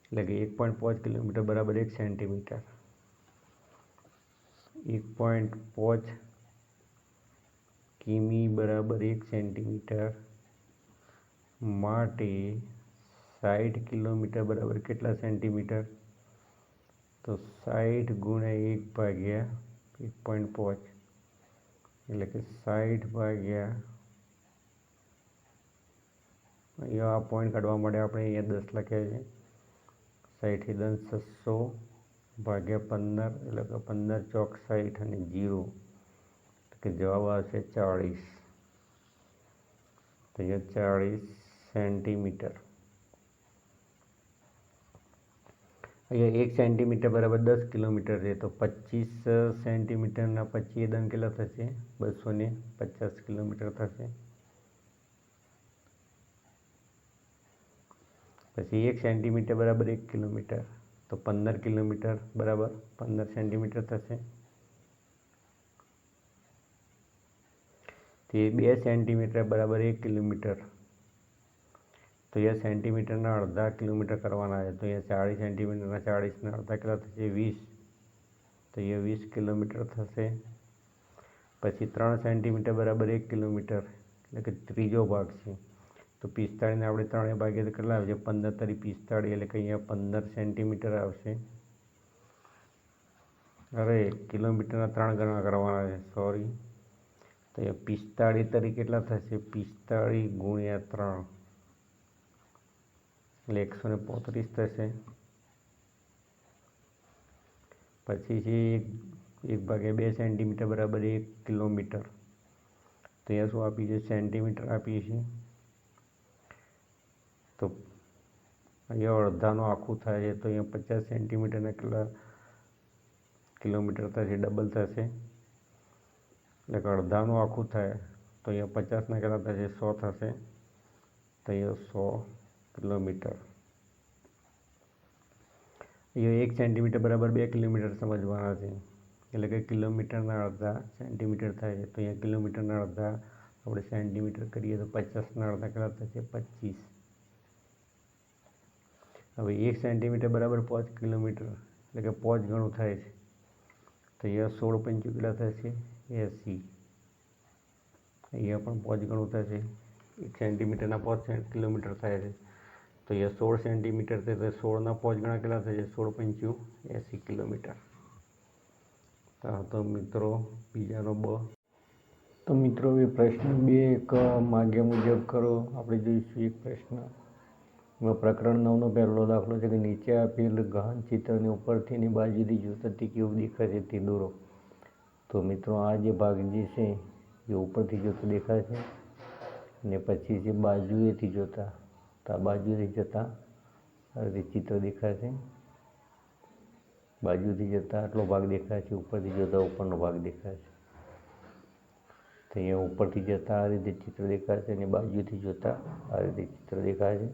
[SPEAKER 1] એટલે કે 1.5 કિલોમીટર બરાબર 1 સેન્ટીમીટર। 1.5 કિમી બરાબર 1 સેન્ટીમીટર માટે 60 કિલોમીટર બરાબર કેટલા સેન્ટીમીટર? તો 60 ગુણ્યા 1 ભાગ્યા 1.5 એટલે કે 60 ભાગ્યા, અહીંયા આ પોઈન્ટ કાઢવા માટે આપણે અહીંયા 10 લખ્યા છે। 60 × 10 600 ભાગ્યા 15 એટલે કે 15 ચોક 60 અને 0 કે જવાબ આવશે 40। તો અહીંયા 40 સેન્ટીમીટર। અહીંયા 1 સેન્ટીમીટર બરાબર 10 કિલોમીટર છે, તો 25 સેન્ટીમીટરના 25 દમ કેટલા થશે? 250 કિલોમીટર થશે। પછી 1 સેન્ટીમીટર બરાબર 1 કિલોમીટર, તો 15 કિલોમીટર બરાબર 15 સેન્ટીમીટર થશે। તે 2 સેન્ટીમીટર બરાબર 1 કિલોમીટર, તો અહીંયા સેન્ટીમીટરના અડધા કિલોમીટર કરવાના છે, તો અહીંયા 40 સેન્ટીમીટરના 40ના અડધા કેટલા થશે? 20, તો અહીંયા 20 કિલોમીટર થશે। પછી 3 સેન્ટીમીટર બરાબર 1 કિલોમીટર, એટલે કે ત્રીજો ભાગ છે, તો 45ને આપણે 3 ભાગીએ તો કેટલા આવશે? 15 તરી 45, એટલે કે અહીંયા 15 સેન્ટીમીટર આવશે। અરે કિલોમીટરના 3 ગણા કરવાના છે, સોરી। તો એ 45 તરી કેટલા થશે? 45 ગુણ્યા 3 એટલે 135 થશે। પછી છે 1/2 સેન્ટીમીટર બરાબર 1 કિલોમીટર, તો અહીંયા શું આપી છે? સેન્ટીમીટર આપી છે। તો અહીંયા અડધાનું આખું થાય છે, તો અહીંયા 50 સેન્ટીમીટરના કેટલા કિલોમીટર થશે? ડબલ થશે, એટલે કે અડધાનું આખું થાય, તો અહીંયા 50ના કેટલા થશે? 100 થશે, તો અહીંયા 100 કિલોમીટર। અહીંયા 1 સેન્ટીમીટર બરાબર 2 કિલોમીટર સમજવાના છે, એટલે કે કિલોમીટરના અડધા સેન્ટીમીટર થાય છે, તો અહીંયા કિલોમીટરના અડધા આપણે સેન્ટીમીટર કરીએ તો 50ના અડધા કેટલા થશે? 25। હવે 1 સેન્ટીમીટર બરાબર 5 કિલોમીટર, એટલે કે 5 ગણું થાય છે, તો અહીંયા 16 પંચું કેટલા થશે? 80। અહીંયા પણ 5 ગણું થશે, 1 સેન્ટીમીટરના 5 કિલોમીટર થાય છે, તો અહીંયા 16 સેન્ટીમીટર છે, તો 16ના 5 ગણા કેટલા થશે? 16 પંચું 80 કિલોમીટર। તો મિત્રો બીજાનો તો મિત્રો એ પ્રશ્ન 2 માગ્યા મુજબ કરો। આપણે જોઈશું એક પ્રશ્ન, પ્રકરણ 9નો પહેલો દાખલો છે કે નીચે આપેલ ગહન ચિત્રને ઉપરથી અને બાજુથી જોતા તે કેવું દેખાશે તે દોરો। તો મિત્રો આ જે ભાગ જે છે એ ઉપરથી જોતો દેખાશે, અને પછી જે બાજુએથી જોતા, તો આ બાજુથી જતા આ રીતે ચિત્ર દેખાશે। બાજુથી જતા આટલો ભાગ દેખાશે, ઉપરથી જોતા ઉપરનો ભાગ દેખાશે। તો અહીંયા ઉપરથી જતા આ રીતે ચિત્ર દેખાશે, અને બાજુથી જોતા આ રીતે ચિત્ર દેખાશે।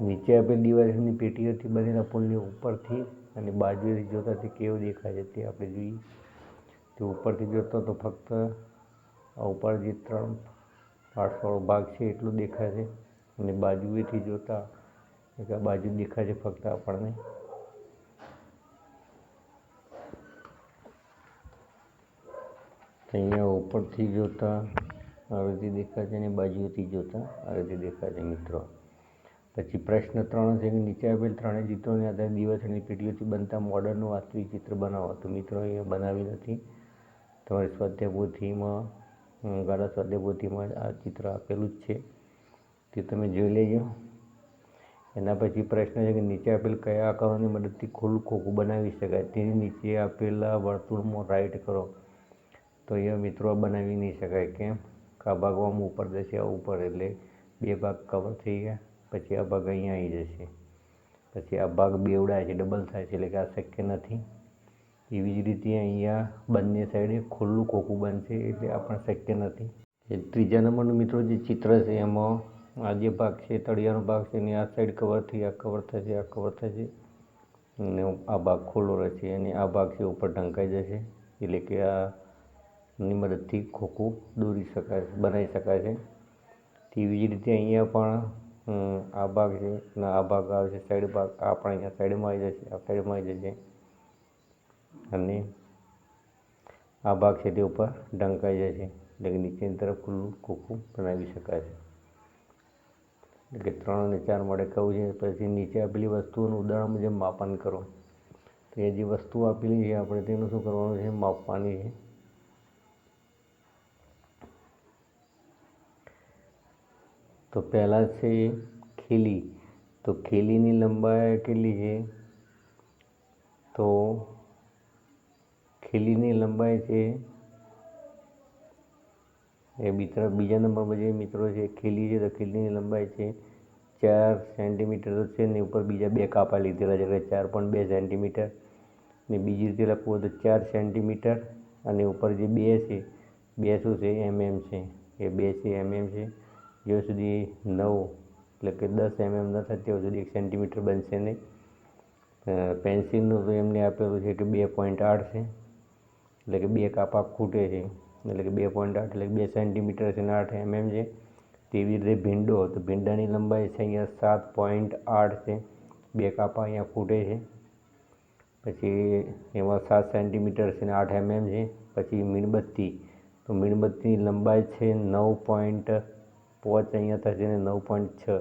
[SPEAKER 1] નીચે આપેલ દિવાલની પેટીઓથી બનેલા પુલને ઉપરથી અને બાજુએથી જોતા તે કેવો દેખાય છે તે આપણે જોઈએ. તો ઉપરથી જોતો તો ફક્ત આ ઉપર જે 3 પાર્ટ્સવાળો ભાગ છે એટલું દેખાય છે, અને બાજુએથી જોતા આ બાજુ દેખાય છે ફક્ત આપણને. અહીંયા ઉપરથી જોતા આ રીતે દેખાય છે અને બાજુએથી જોતા આ રીતે દેખાય છે મિત્રો. પછી પ્રશ્ન 3 છે કે નીચે આપેલ 3 ચિત્રોને આધારે દિવાસળીની પેટીઓથી બનતા મોડલનું વાસ્તવિક ચિત્ર બનાવો. તો મિત્રો અહીંયા બનાવી નથી, તમારી સ્વાધ્યાય પોથીમાં ગાળા સ્વાધ્યાય પોથીમાં આ ચિત્ર આપેલું જ છે, તે તમે જોઈ લેજો. એના પછી પ્રશ્ન છે કે નીચે આપેલ કયા આકારોની મદદથી ખુલ્લું ખોખું બનાવી શકાય? તેની નીચે આપેલા વર્તુળમાં રાઈટ કરો. તો અહીંયા મિત્રો બનાવી નહીં શકાય. કેમ? આ ભાગમાં ઉપર જશે, આ ઉપર એટલે 2 ભાગ કવર થઈ ગયા. પછી આ ભાગ અહીંયા આવી જશે, પછી આ ભાગ બેવડાય છે, ડબલ થાય છે, એટલે કે આ શક્ય નથી. એવી જ રીતે અહીંયા બંને સાઈડે ખુલ્લું ખોખું બનશે, એટલે આ પણ શક્ય નથી. ત્રીજા નંબરનું મિત્રો જે ચિત્ર છે એમાં આ જે ભાગ છે, તળિયાનો ભાગ છે, એની આ સાઈડ કવર થઈ, આ કવર થશે, આ કવર થશે, અને આ ભાગ ખુલ્લો રહેશે, અને આ ભાગ છે ઉપર ઢંકાઈ જશે, એટલે કે આની મદદથી ખોખું દોરી શકાય, બનાવી શકાય છે. તેવી જ રીતે અહીંયા પણ આ ભાગ છે અને આ ભાગ આવે છે, સાઈડ ભાગ આ પણ અહીંયા સાઈડમાં આવી જશે, આ સાઈડમાં આવી જશે, અને આ ભાગ છે તે ઉપર ઢંકાઈ જશે, એટલે કે નીચેની તરફ ખુલ્લું ખોખું બનાવી શકાય છે. એટલે કે 3 અને 4 માટે કહું છે. પછી નીચે આપેલી વસ્તુઓનું ઉદાહરણ મુજબ માપન કરો. તો એ જે વસ્તુ આપેલી છે આપણે તેનું શું કરવાનું છે? માપવાની છે. તો પહેલાં છે ખીલી. તો ખીલીની લંબાઈ કેટલી છે? તો ખીલીની લંબાઈ છે એ બીજા નંબર પર જે મિત્રો છે ખીલી છે, તો ખીલીની લંબાઈ છે 4 સેન્ટીમીટર તો છે ને, ઉપર બીજા 2 કાપા લીધેલા છે, એટલે 4.2 સેન્ટીમીટર. ને બીજી રીતે લખવું હોય તો 4 સેન્ટીમીટર, અને ઉપર જે 2 છે, 2 શું છે? mm છે. એ 2 છે mm છે. જ્યાં સુધી 9 એટલે કે 10 mm ન થાય ત્યાં સુધી 1 સેન્ટીમીટર બનશે નહીં. પેન્સિલનું તો એમને આપેલું છે કે 2.8 છે, એટલે કે 2 કાપા ખૂટે છે, એટલે કે 2.8 એટલે 2 સેન્ટીમીટર છે અને 8 mm છે. તેવી રીતે ભીંડો, તો ભીંડાની લંબાઈ છે અહીંયા 7.8 છે, 2 કાપા અહીંયા ખૂટે છે. પછી એમાં 7 સેન્ટીમીટર છે અને 8 mm છે. પછી મીણબત્તી, તો મીણબત્તીની લંબાઈ છે 9.5 અહીંયા થશે ને 9.6,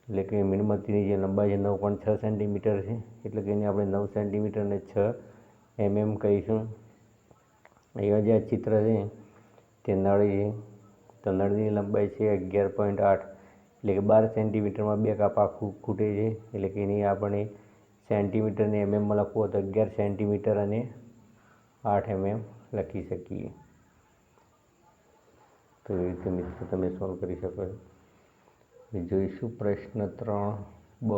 [SPEAKER 1] એટલે કે મીણબત્તીની જે લંબાઈ છે 9.6 સેન્ટીમીટર છે, એટલે કે એને આપણે 9 સેન્ટીમીટર અને 6 mm કહીશું. અહીંયા જે આ ચિત્ર છે તે નળી છે, તો નળીની લંબાઈ છે 11.8, એટલે કે 12 સેન્ટીમીટરમાં 2 કાપા ખૂટે છે, એટલે કે એની આપણે સેન્ટીમીટરને mmમાં લખવું હોય તો 11 સેન્ટીમીટર અને 8 mm લખી શકીએ. તો એ રીતે મિત્રો તમે સોલ્વ કરી શકો છો. જોઈશું પ્રશ્ન 3b.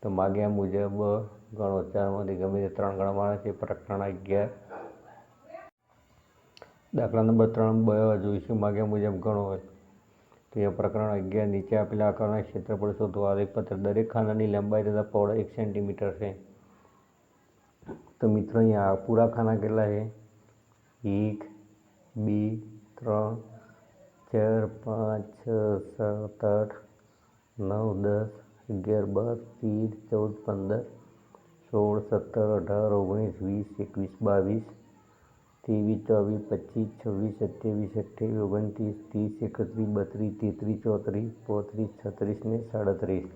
[SPEAKER 1] તો માગ્યા મુજબ ગણો. 4માંથી ગમે તે 3 ગણવાના છે. પ્રકરણ 11. દાખલા નંબર 3b જોઈશું. માગ્યા મુજબ ગણો. તો એ પ્રકરણ 11. નીચે આપેલા આકારના ક્ષેત્રફળ શોધો. આલેખપત્ર. દરેક ખાનાની લંબાઈ તથા પહોળાઈ 1 સેન્ટીમીટર છે. તો મિત્રો અહીંયા પૂરા ખાના કેટલા છે? 1, 2, 3, 4, 5, 6, 7, 8, 9, 10, 11, 12, 13, 14, 15, 16, 17, 18, 19, 20, 21, 22, 23, 24, 25, 26, 27, 28, 29, 30, 31, 36 ને 37,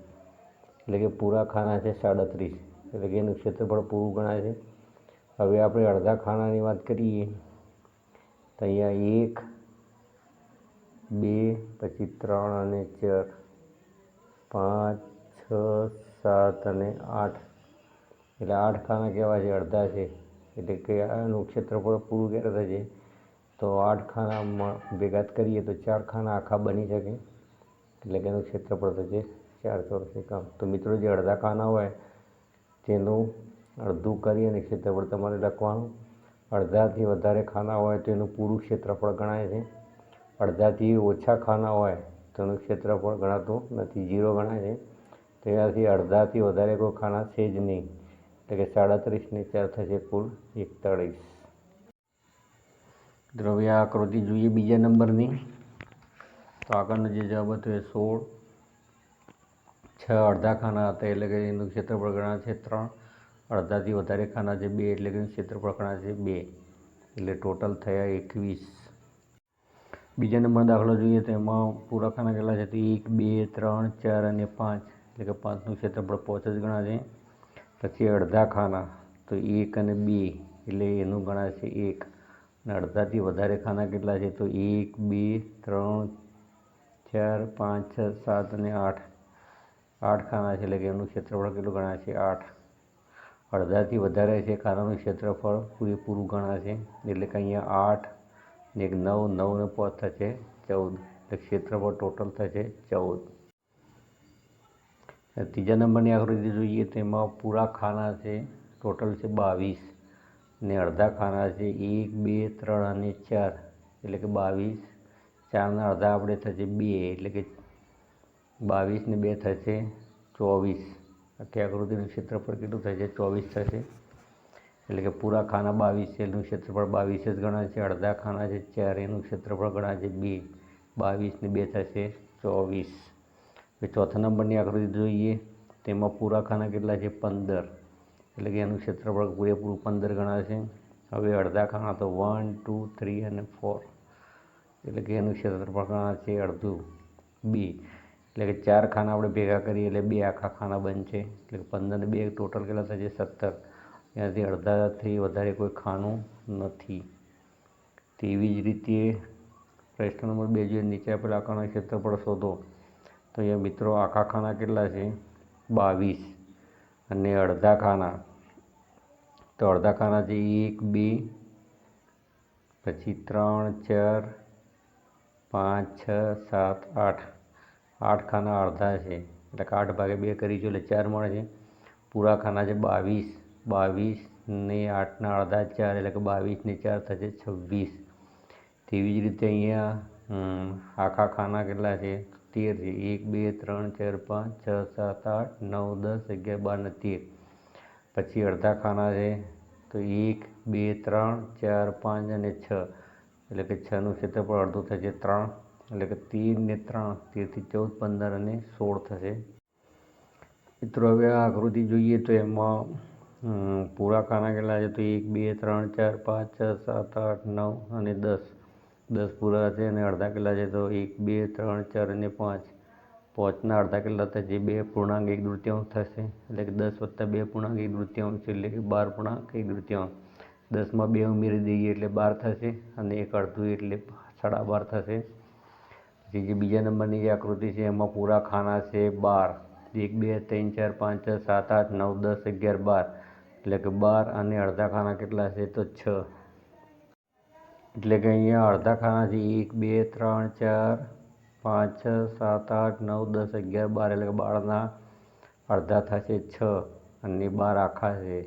[SPEAKER 1] એટલે કે પૂરા ખાના છે 37, એટલે કે એનું ક્ષેત્રફળ પૂરું ગણાય છે. હવે આપણે અડધા ખાનાની વાત કરીએ તો અહીંયા 1, 2, પછી 3 અને 4, 5, 6, 7 અને 8, એટલે 8 ખાના કેવા છે? અડધા છે, એટલે કે આનું ક્ષેત્રફળ પૂરું ક્યારે થશે? તો 8 ખાના ભેગા કરીએ તો 4 ખાના આખા બની શકે, એટલે કે એનું ક્ષેત્રફળ થશે 4 ચોરસ એકમ. તો મિત્રો જે અડધા ખાના હોય તેનું અડધું કરી અને ક્ષેત્રફળ તમારે લખવાનું. અડધાથી વધારે ખાના હોય તો એનું પૂરું ક્ષેત્રફળ ગણાય છે. અડધાથી ઓછા ખાના હોય તો તો એનું ક્ષેત્રફળ ગણાતું નથી, 0 ગણાય છે. તો એનાથી અડધાથી વધારે કોઈ ખાના છે જ નહીં, એટલે કે 37 ને 4 થશે કુલ 41. મિત્રો હવે આ આકૃતિ જોઈએ બીજા નંબરની. તો આગળનો જે જવાબ હતો એ 16. 6 અડધા ખાના હતા એટલે કે એનું ક્ષેત્રફળ ગણાય છે 3. અડધાથી વધારે ખાના છે 2 એટલે કે એનું ક્ષેત્રફળ ગણાય છે 2, એટલે ટોટલ થયા 21. બીજા નંબરનો દાખલો જોઈએ તો એમાં પૂરા ખાના કેટલા છે? તો 1, 2, 3, 4 અને 5, એટલે કે 5નું ક્ષેત્રફળ 5 જ ગણાય છે. પછી અડધા ખાના તો 1 અને 2 એટલે એનું ગણાય છે 1. અને અડધાથી વધારે ખાના કેટલા છે? તો 1, 2, 3, 4, 5, 6, 7 અને 8. 8 ખાના છે એટલે કે એનું ક્ષેત્રફળ કેટલું ગણાય છે? 8. અડધાથી વધારે છે ખાનાનું ક્ષેત્રફળ પૂરેપૂરું ગણાય છે, એટલે કે અહીંયા 8 ને 1 9, 9 ને 5 થશે 14, એટલે ક્ષેત્રફળ ટોટલ થશે 14. ત્રીજા નંબરની આકૃતિ જોઈએ તો એમાં પૂરા ખાના છે ટોટલ છે 22 ને અડધા ખાના છે 1, 2, 3 અને 4, એટલે કે 22. 4ના અડધા આપણે થશે 2, એટલે કે 22 ને 2 થશે 24. આખી આકૃતિનું ક્ષેત્રફળ કેટલું થશે? 24 થશે. એટલે કે પૂરા ખાના 22 છે એનું ક્ષેત્રફળ 22 જ ગણાય છે. અડધા ખાના છે 4 એનું ક્ષેત્રફળ ગણાય છે 2. 22 ને 2 થશે 24. હવે ચોથા નંબરની આકૃતિ જોઈએ તેમાં પૂરા ખાના કેટલા છે? 15, એટલે કે એનું ક્ષેત્રફળ પૂરેપૂરું 15 ગણાય છે. હવે અડધા ખાના તો 1, 2, 3 અને 4, એટલે કે એનું ક્ષેત્રફળ ગણાય છે અડધું 2, એટલે કે 4 ખાના આપણે ભેગા કરીએ એટલે 2 આખા ખાના બનશે, એટલે કે 15 ને 2 ટોટલ કેટલા થશે? 17. એનાથી અડધાથી વધારે કોઈ ખાનું નથી. તેવી જ રીતે પ્રશ્ન નંબર 2 જોઈએ, નીચે આપેલા આકારના ક્ષેત્રફળ શોધો. તો અહીંયા મિત્રો આખા ખાના કેટલા છે? 22. અને અડધા ખાના તો અડધા ખાના છે 1, 2, પછી 3, 4, 5, 6, 7, 8. 8 ખાના અડધા છે, એટલે કે 8 ભાગે 2 કરીશું એટલે 4 મળે છે. પૂરા ખાના છે 22. 22 ને 8ના અડધા 4, એટલે કે 22 ને 4 થશે 26. તેવી જ રીતે અહીંયા આખા ખાના કેટલા છે? 13 છે. 1, 2, 3, 4, 5, 6, 7, 8, 9, 10, 11, 12 ને 13. પછી અડધા ખાના છે તો 1, 2, 3, 4, 5 અને 6, એટલે કે 6નું ક્ષેત્રફળ અડધું થશે 3, એટલે કે 13 ને 3, 13 થી 14, 15 અને 16 થશે. મિત્રો હવે આ આકૃતિ જોઈએ તો એમાં પૂરા ખાના કેટલા છે? તો 1, 2, 3, 4, 5, 6, 7, 8, 9 અને 10. 10 પૂરા છે. અને અડધા કેટલા છે? તો 1, 2, 3, 4 અને 5. 5ના અડધા કેટલા થશે? 2.1 થશે, એટલે કે 10 વત્તા 2.1 એટલે કે 12.1. 10માં 2 ઉમેરી દઈએ એટલે 12 થશે, અને 1 અડધું એટલે 12.5 થશે. પછી જે બીજા નંબરની જે આકૃતિ છે એમાં પૂરા ખાના છે 12. 1, 2, 3, 4, 5, 6, 7, 8, 9, 10, 11, 12, એટલે કે 12. અને અડધા ખાના કેટલા છે? તો 6, એટલે કે અહીંયા અડધા ખાના છે 1, 2, 3, 4, 5, 6, 7, 8, 9, 10, 11, 12, એટલે કે 12ના અડધા થશે 6, અને 12 આખા છે.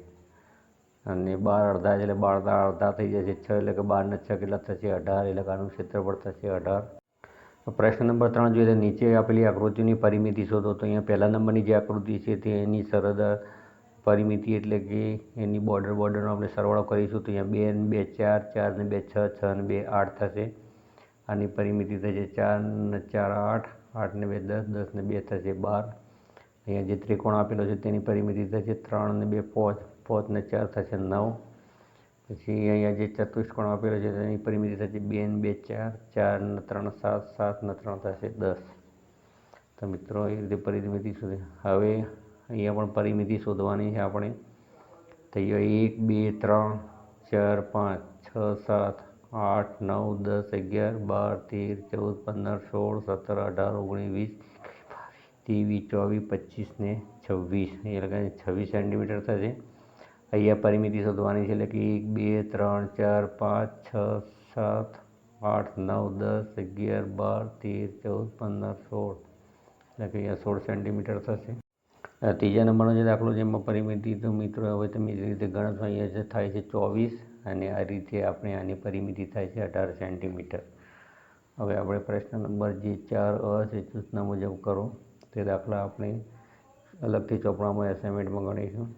[SPEAKER 1] અને 12 અડધા છે એટલે 12ના અડધા થઈ જશે 6, એટલે કે 12 ને 6 કેટલા થશે? 18, એટલે કે આનું ક્ષેત્રફળ થશે 18. પ્રશ્ન નંબર 3 જોઈએ તો નીચે આપેલી આકૃતિની પરિમિતિ શોધો. તો અહીંયા પહેલા નંબરની જે આકૃતિ છે તે એની સરહદ પરિમિતિ, એટલે કે એની બોર્ડરનો આપણે સરવાળો કરીશું તો અહીંયા 2 ને 2 4, 4 ને 2 6, 6 ને 2 8 થશે. આની પરિમિતિ થશે 4 ને 4 8, 8 ને 2 10, 10 ને 2 થશે 12. અહીંયા જે ત્રિકોણ આપેલો છે તેની પરિમિતિ થશે 3 ને 2 5, 5 ને 4 થશે 9. પછી અહીંયા જે ચતુષ્કોણ આપેલો છે તેની પરિમિતિ થશે 2 ને 2 4, 4 ને 3 7, 7 ને 3 થશે 10. તો મિત્રો એ રીતે પરિમિતિ શોધી. હવે અહીંયા પણ પરિમિતિ શોધવાની છે આપણે. તો અહીંયા 1, 2, 3, 4, 5, 6, 7, 8, 9, 10, 11, 12, 13, 14, 15, 16, 17, 18, 19, 20, 23, 24, 25 ને 26, એટલે કે 26 સેન્ટીમીટર થશે. અહીંયા પરિમિતિ શોધવાની છે, એટલે કે 1, 2, 3, 4, 5, 6, 7, 8, 9, 10, 11, 12, 13, 14, 15, 16, એટલે કે અહીંયા 16 સેન્ટીમીટર થશે. ત્રીજા નંબરનો જે દાખલો છે એમાં પરિમિતિ તો મિત્રો હવે તમે જે રીતે ગણો અહીંયા થાય છે 24, અને આ રીતે આપણે આની પરિમિતિ થાય છે 18 સેન્ટીમીટર. હવે આપણે પ્રશ્ન નંબર જે 4 છે સૂચના મુજબ કરો તે દાખલા આપણે અલગથી ચોપડામાં એસાઇનમેન્ટમાં ગણીશું.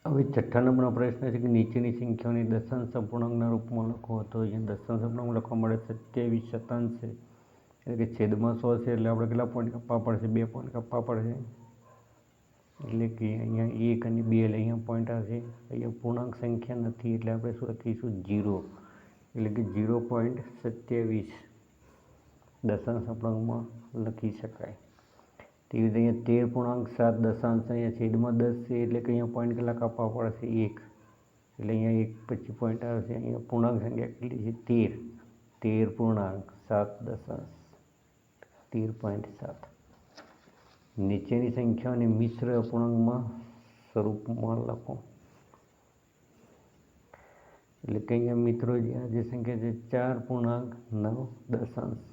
[SPEAKER 1] હવે 6 નંબરનો પ્રશ્ન છે કે નીચેની સંખ્યાઓને દશાંશ અપૂર્ણાંકના રૂપમાં લખો. તો અહીંયા દશાંશ અપૂર્ણાંક લખવા મળે 27 શતાંશ છે, એટલે કે છેદમાં 100 છે, એટલે આપણે કેટલા પોઈન્ટ કાપવા પડશે? 2 પોઈન્ટ કાપવા પડશે. એટલે કે અહીંયા 1 અને 2, એટલે અહીંયા પોઈન્ટ આવશે. અહીંયા પૂર્ણાંક સંખ્યા નથી, એટલે આપણે શું લખીશું? 0. એટલે કે 0.27 દશાંશ અપૂર્ણાંકમાં લખી શકાય. તેવી રીતે અહીંયા 13.7 દશાંશ, અહીંયા છેદમાં 10 છે, એટલે કે અહીંયા પોઈન્ટ કેટલા કાપવા પડશે? 1. એટલે અહીંયા 1 પછી પોઈન્ટ આવશે. અહીંયા પૂર્ણાંક સંખ્યા કેટલી છે? 13.7 દશાંશ, 13.7. નીચેની સંખ્યાઓને મિશ્ર અપૂર્ણાંકમાં સ્વરૂપમાં લખો. એટલે કે અહીંયા મિત્રો જે સંખ્યા છે 4.9 દશાંશ.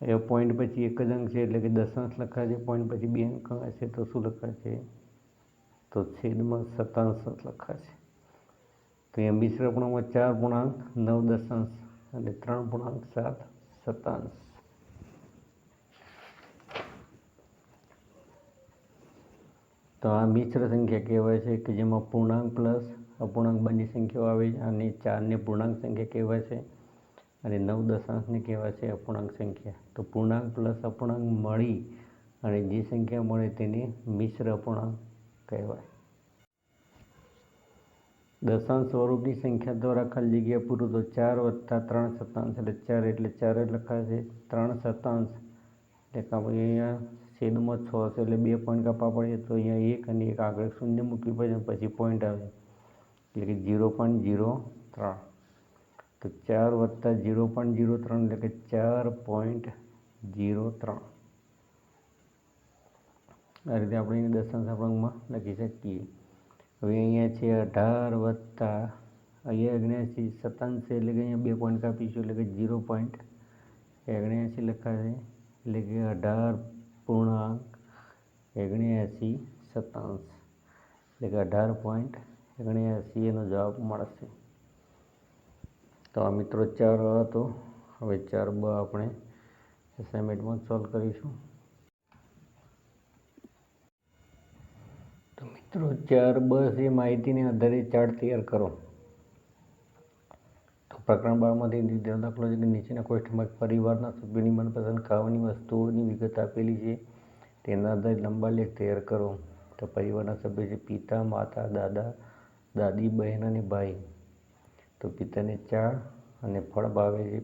[SPEAKER 1] એ પોઈન્ટ પછી એક જ અંક છે, એટલે કે દશાંશ લખાશે. પોઈન્ટ પછી 2 અંક હશે તો શું લખાશે? તો છેદમાં શતાંશ લખાશે. તો અહીંયા મિશ્ર અપૂર્ણાંકમાં 4.9 દશાંશ અને 3.7 શતાંશ. તો આ મિશ્ર સંખ્યા કહેવાય છે કે જેમાં પૂર્ણાંક પ્લસ અપૂર્ણાંક બંને સંખ્યાઓ આવે છે. અને 4ને પૂર્ણાંક સંખ્યા કહેવાય છે અને 9 દશાંશને કહેવાય છે અપૂર્ણાંક સંખ્યા. તો પૂર્ણાંક પ્લસ અપૂર્ણાંક મળી અને જે સંખ્યા મળે તેને મિશ્ર અપૂર્ણાંક કહેવાય. દશાંશ સ્વરૂપની સંખ્યા દ્વારા ખાલી જગ્યા પૂરું. તો 4 + 3 શતાંશ, એટલે 4 એટલે 4 જ લખાશે. 3 શતાંશ એટલે કે આપણે અહીંયા છેદમાં 6 છે, એટલે 2 પોઈન્ટ કાપવા પડે. તો અહીંયા 1 અને 1 આગળ શૂન્ય મૂકવી પડે, પછી પોઈન્ટ આવે, એટલે કે 0.03. તો 4 + 0.03 એટલે કે 4.03. આ રીતે આપણે એને દશાંશ અપૂર્ણાંકમાં લખી શકીએ. હવે અહીંયા છે 18 + અહીંયા 79 શતાંશ છે, એટલે કે અહીંયા 2 પોઈન્ટ કાપીશું, એટલે કે 0.79 લખાશે. એટલે કે 18.79 શતાંશ, એટલે કે 18.79 એનો જવાબ મળશે. તો આ મિત્રો 4 હતો. હવે 4b આપણે એસાઇનમેન્ટમાં સોલ્વ કરીશું. તો મિત્રો 4b છે માહિતીને આધારે ચાર્ટ તૈયાર કરો. તો પ્રકરણ 12માંથી દીધેલો દાખલો છે કે નીચેના કોષ્ટકમાં પરિવારના સભ્યોની મનપસંદ ખાવાની વસ્તુઓની વિગત આપેલી છે. તેના આધારે લંબાલેખ તૈયાર કરો. તો પરિવારના સભ્યો છે પિતા, માતા, દાદા, દાદી, બહેન અને ભાઈ. તો પિતાને ચા અને ફળ ભાવે છે.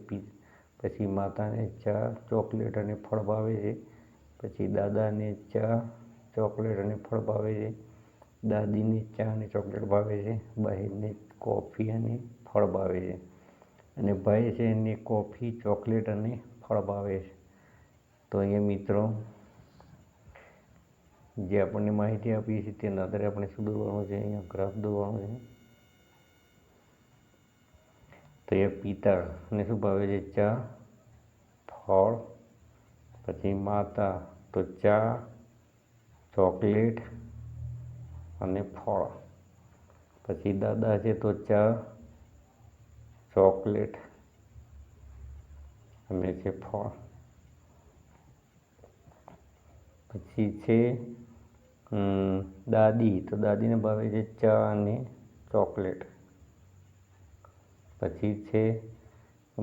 [SPEAKER 1] પછી માતાને ચા, ચોકલેટ અને ફળ ભાવે છે. પછી દાદાને ચા, ચોકલેટ અને ફળ ભાવે છે. દાદીને ચા અને ચોકલેટ ભાવે છે. બહેનને કોફી અને ફળ ભાવે છે. અને ભાઈ છે એને કોફી, ચોકલેટ અને ફળ ભાવે છે. તો અહીંયા મિત્રો જે આપણને માહિતી આપી છે તેના આધારે આપણે શું દોરવાનું છે? અહીંયા ગ્રાફ દોરવાનું છે. તો એ પિતાને શું ભાવે છે? ચા, ફળ. પછી માતા તો ચા, ચોકલેટ અને ફળ. પછી દાદા છે તો ચા, ચોકલેટ અને છે ફળ. પછી છે દાદી, તો દાદીને ભાવે છે ચા અને ચોકલેટ. પછી છે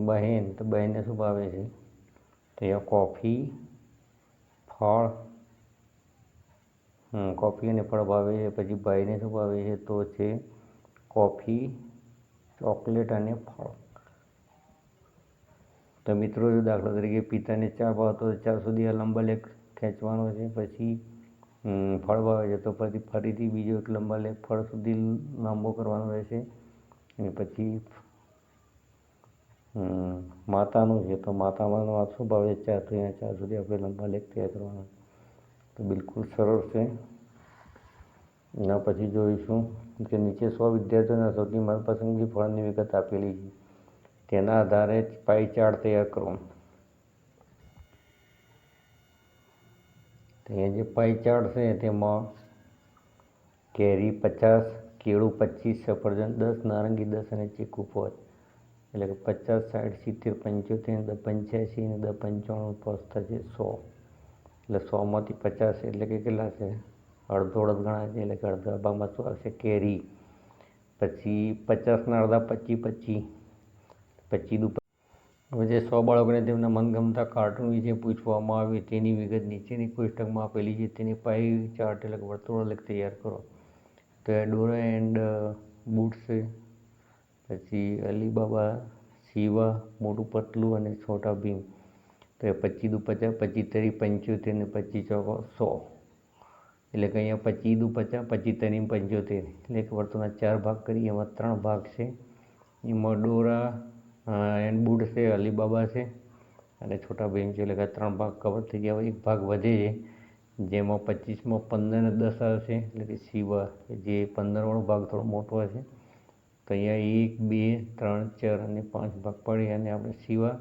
[SPEAKER 1] બહેન, તો બહેનને શું ભાવે છે? તો અહીંયા કોફી, ફળ, કોફી અને ફળ ભાવે છે. પછી ભાઈને શું ભાવે છે? તો છે કોફી, ચોકલેટ અને ફળ. તો મિત્રો દાખલા તરીકે પિતાને ચા ભાવતો તો ચા સુધી આ લંબાલેખ ખેંચવાનો છે. પછી ફળ ભાવે છે તો ફરીથી બીજો એક લંબાલેખ ફળ સુધી લાંબો કરવાનો રહેશે. અને પછી માતાનું છે તો માતામાં શું ભાવે છે? ચા, તો અહીંયા ચા સુધી આપણે લંબાલેખ તૈયાર કરવાનો. તો બિલકુલ સરળ છે. એના પછી જોઈશું કે નીચે 100 વિદ્યાર્થીઓના સૌથી મનપસંદગી ફળની વિગત આપેલી છે. તેના આધારે પાઈ ચાર્ટ તૈયાર કરો. તો અહીંયા જે પાઈ ચાર્ટ છે તેમાં કેરી 50, કેળું 25, સફરજન 10, નારંગી 10 અને ચીકુ 5. એટલે કે 50, 60, 70, 75, 85 અને 10, 95 પ્લસ થશે 100. એટલે 100માંથી 50 એટલે કે કેટલા છે? અડધો અડધ ગણાય છે, એટલે કે અડધા ભાગમાં શું આવશે? કેરી. પછી 50ના અડધા 25, 25 દુ. હવે જે 100 બાળકોને તેમના મનગમતા કાર્ટૂન વિશે પૂછવામાં આવે તેની વિગત નીચેની કોષ્ટકમાં આપેલી છે. તેની પાઈ ચાર્ટ એટલે કે વર્તુળાલેખ તૈયાર કરો. તો ડોરા એન્ડ બૂટ્સ છે, પછી અલીબાબા, શિવા, મોટું પતલું અને છોટા ભીમ. તો 25 દુ 50, 25 તરી 75 ને 25 ચોકો 100. એટલે કે અહીંયા 25 દુ 50, 25 તરી 75, એટલે કે વર્તુળના 4 ભાગ કરી. એમાં 3 ભાગ છે. એમાં ડોરા એન્ડ બૂટ છે, અલીબાબા છે અને છોટા ભીમ છે. એટલે કે 3 ભાગ કવર થઈ ગયા. એક ભાગ વધે છે, જેમાં 25માં 15 ને 10 આવશે, એટલે કે શિવા, જે 15વાળો ભાગ થોડો મોટો હશે. તો અહીંયા 1, 2, 3, 4 અને 5 ભાગ પડી અને આપણે શિવા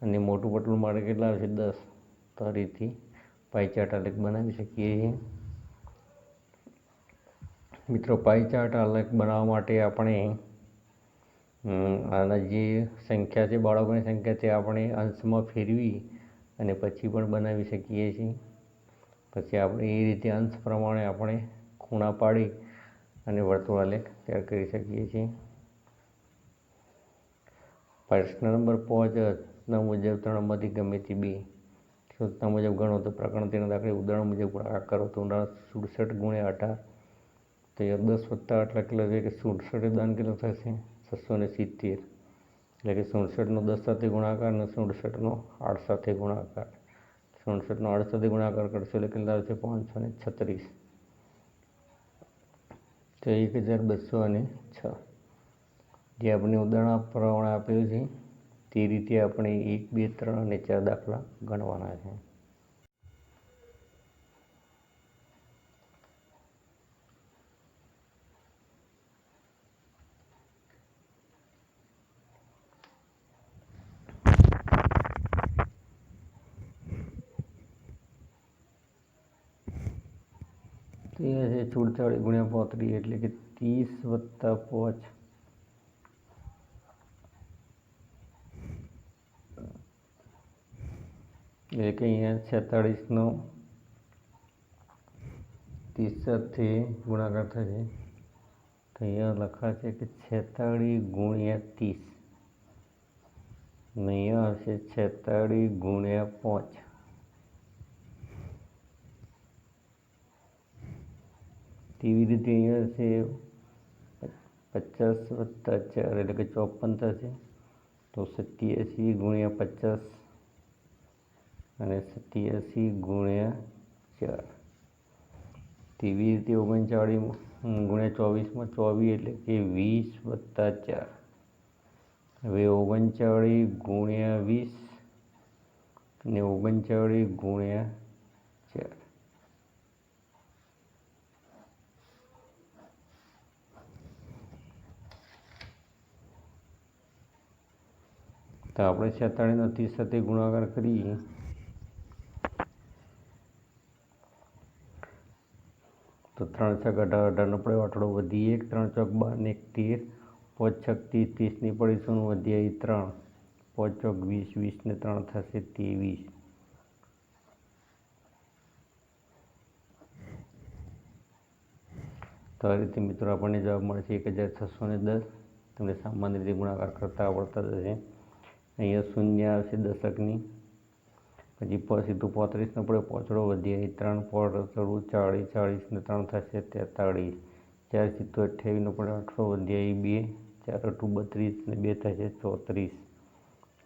[SPEAKER 1] અને મોટું પટલું માટે કેટલા આવશે? 10. તો આ રીતથી પાઈ ચાર્ટ આલેખ બનાવી શકીએ છીએ. મિત્રો, પાઈ ચાર્ટ આલેખ બનાવવા માટે આપણે આના જે સંખ્યા છે, બાળકોની સંખ્યા, તે આપણે અંશમાં ફેરવી અને પછી પણ બનાવી શકીએ છીએ. પછી આપણે એ રીતે અંશ પ્રમાણે આપણે ખૂણા પાડી અને વર્તુળાલેખ તૈયાર કરી શકીએ છીએ. પ્રશ્ન નંબર 5 ના મુજબ 3માંથી ગમે તે 2 સૂચના મુજબ ગણો. તો પ્રકરણ 13 દાખલા ઉદાહરણ મુજબ ગુણાકાર કરો. તો ઉદાહરણ 67 ગુણ્યા 18. તો 10 વત્તા 8 લખેલો છે કે 67 દાન કેટલો થશે? 670. એટલે કે 67નો 10 સાથે ગુણાકાર અને 67નો 8 સાથે ગુણાકાર. 67નો 8 સાથે ગુણાકાર કરશો એટલે કેટલા આવશે? 536. તો 1206. જે આપણે ઉદાહરણ પ્રમાણે આપેલું છે તે રીતે આપણે 1, 2, 3 અને 4 દાખલા ગણવાના છે. તો એ હશે 47 ગુણ્યા 35, એટલે કે 30 વત્તા 5. એટલે કે અહીંયા 46નો 30 સાથે ગુણાકાર થશે. તો અહીંયા લખાશે કે 46 ગુણ્યા 30. અહીંયા આવશે 46 ગુણ્યા 5. તેવી રીતે અહીંયા હશે 50 વત્તા 4 એટલે કે 54 થશે. તો 87 ગુણ્યા 50 અને 87 ગુણ્યા 4. તેવી રીતે 39 ગુણ્યા 24માં 24 એટલે કે 20 વત્તા 4. હવે 39 ગુણ્યા 20 અને 39 ગુણ્યા 4. તો આપણે 46નો 30 સાથે ગુણાકાર કરીએ તો 3 છક 18, 18નો પડે આઠડો વધી 1, 3 ચોક 12 ને 1 13, 5 છક 30, 30ની પડી 0 વધી આવી 3, 5 ચોક 20, 20 ને 3 થશે 23. તો આ રીતે મિત્રો આપણને જવાબ મળશે 1610. તમને સામાન્ય રીતે ગુણાકાર કરતા આવડતા જશે. અહીંયા શૂન્ય આવશે દશકની. પછી સીધું 35નો પડે પોચડો વધી આવી 3, 5 40, 40 ને 3 થશે 43. 4 સીધું 28નો પડે આઠડો વધી આવી 2, 4 અઠું 32 ને 2 થશે 34.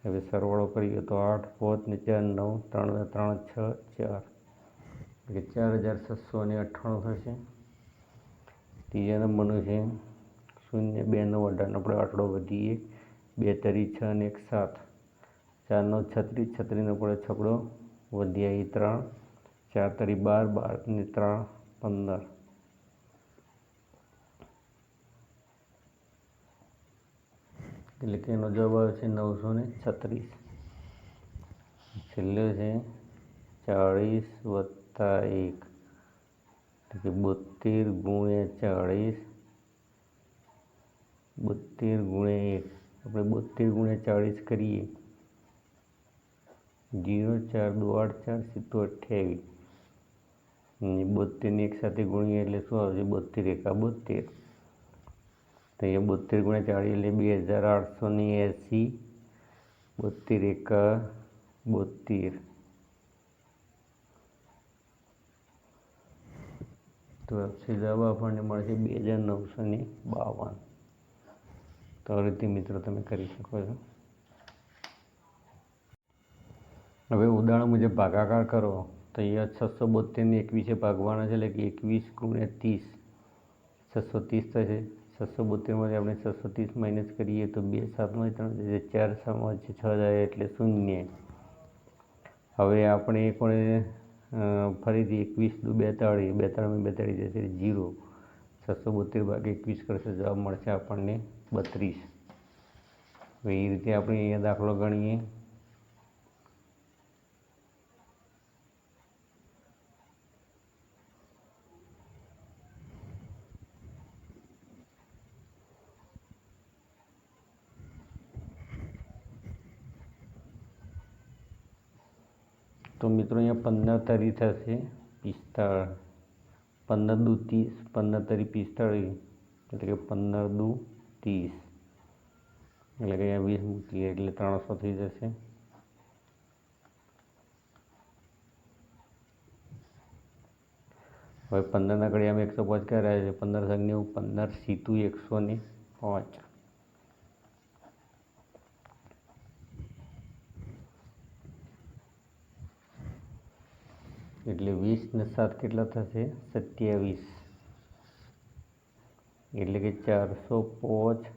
[SPEAKER 1] હવે સરવાળો કરીએ તો 8, 5 ને 4 9, 3 ને 3 6, 4 એટલે 4698 થશે. ત્રીજા નંબરનું છે 0, 2, 9, 18નો પડે આઠડો વધી 1, 2 તરી 6 ને 1 7, 4, 9, 36, 36નો પડે છકડો વધી આવી 3, 4 તરી 12, 12 ને 3 15. એટલે કે એનો જવાબ આવશે 936. છેલ્લે છે 40 વત્તા 1 એટલે કે 72 ગુણ્યા 40, 72 ગુણ્યા 1. આપણે 72 ગુણ્યા 40 કરીએ 0, 4 દુ 8, 4 સીધું 28. અને 72ને એક સાથે ગુણીએ એટલે શું આવશે? 72 એકા 72. તો અહીંયા 72 × 40 એટલે 2880. 72 એકા 72. તો જવાબ આપણને મળશે 2952. તો આ રીતે મિત્રો તમે કરી શકો છો. હવે ઉદાહરણ મુજબ ભાગાકાર કરો. તો અહીંયા 672ને 21 ભાગવાના છે, એટલે કે 21 × 30 630 થશે. 672માંથી આપણે 630 માઇનસ કરીએ તો 2 7 3 થશે, 4 7 6 જાય એટલે 0. હવે આપણે એક ફરીથી 21 × 42, 42 જશે 0. 672 ભાગે 21 કરશે, જવાબ મળશે આપણને 32. હવે એ રીતે આપણે અહીંયા દાખલો ગણીએ. તો મિત્રો અહીંયા 15 તરી થશે 45, 15 દુ 30, 15 તરી 45, એટલે કે 15 દુ 30, એટલે કે અહીંયા 20 મૂકીએ એટલે 300 થઈ જશે. હવે 15ના ઘડિયામાં 105 ક્યારે આવે છે? 15 × 90, 15 સીધું 105. એટલે 20 ને 7 કેટલા થશે? 27. એટલે કે 405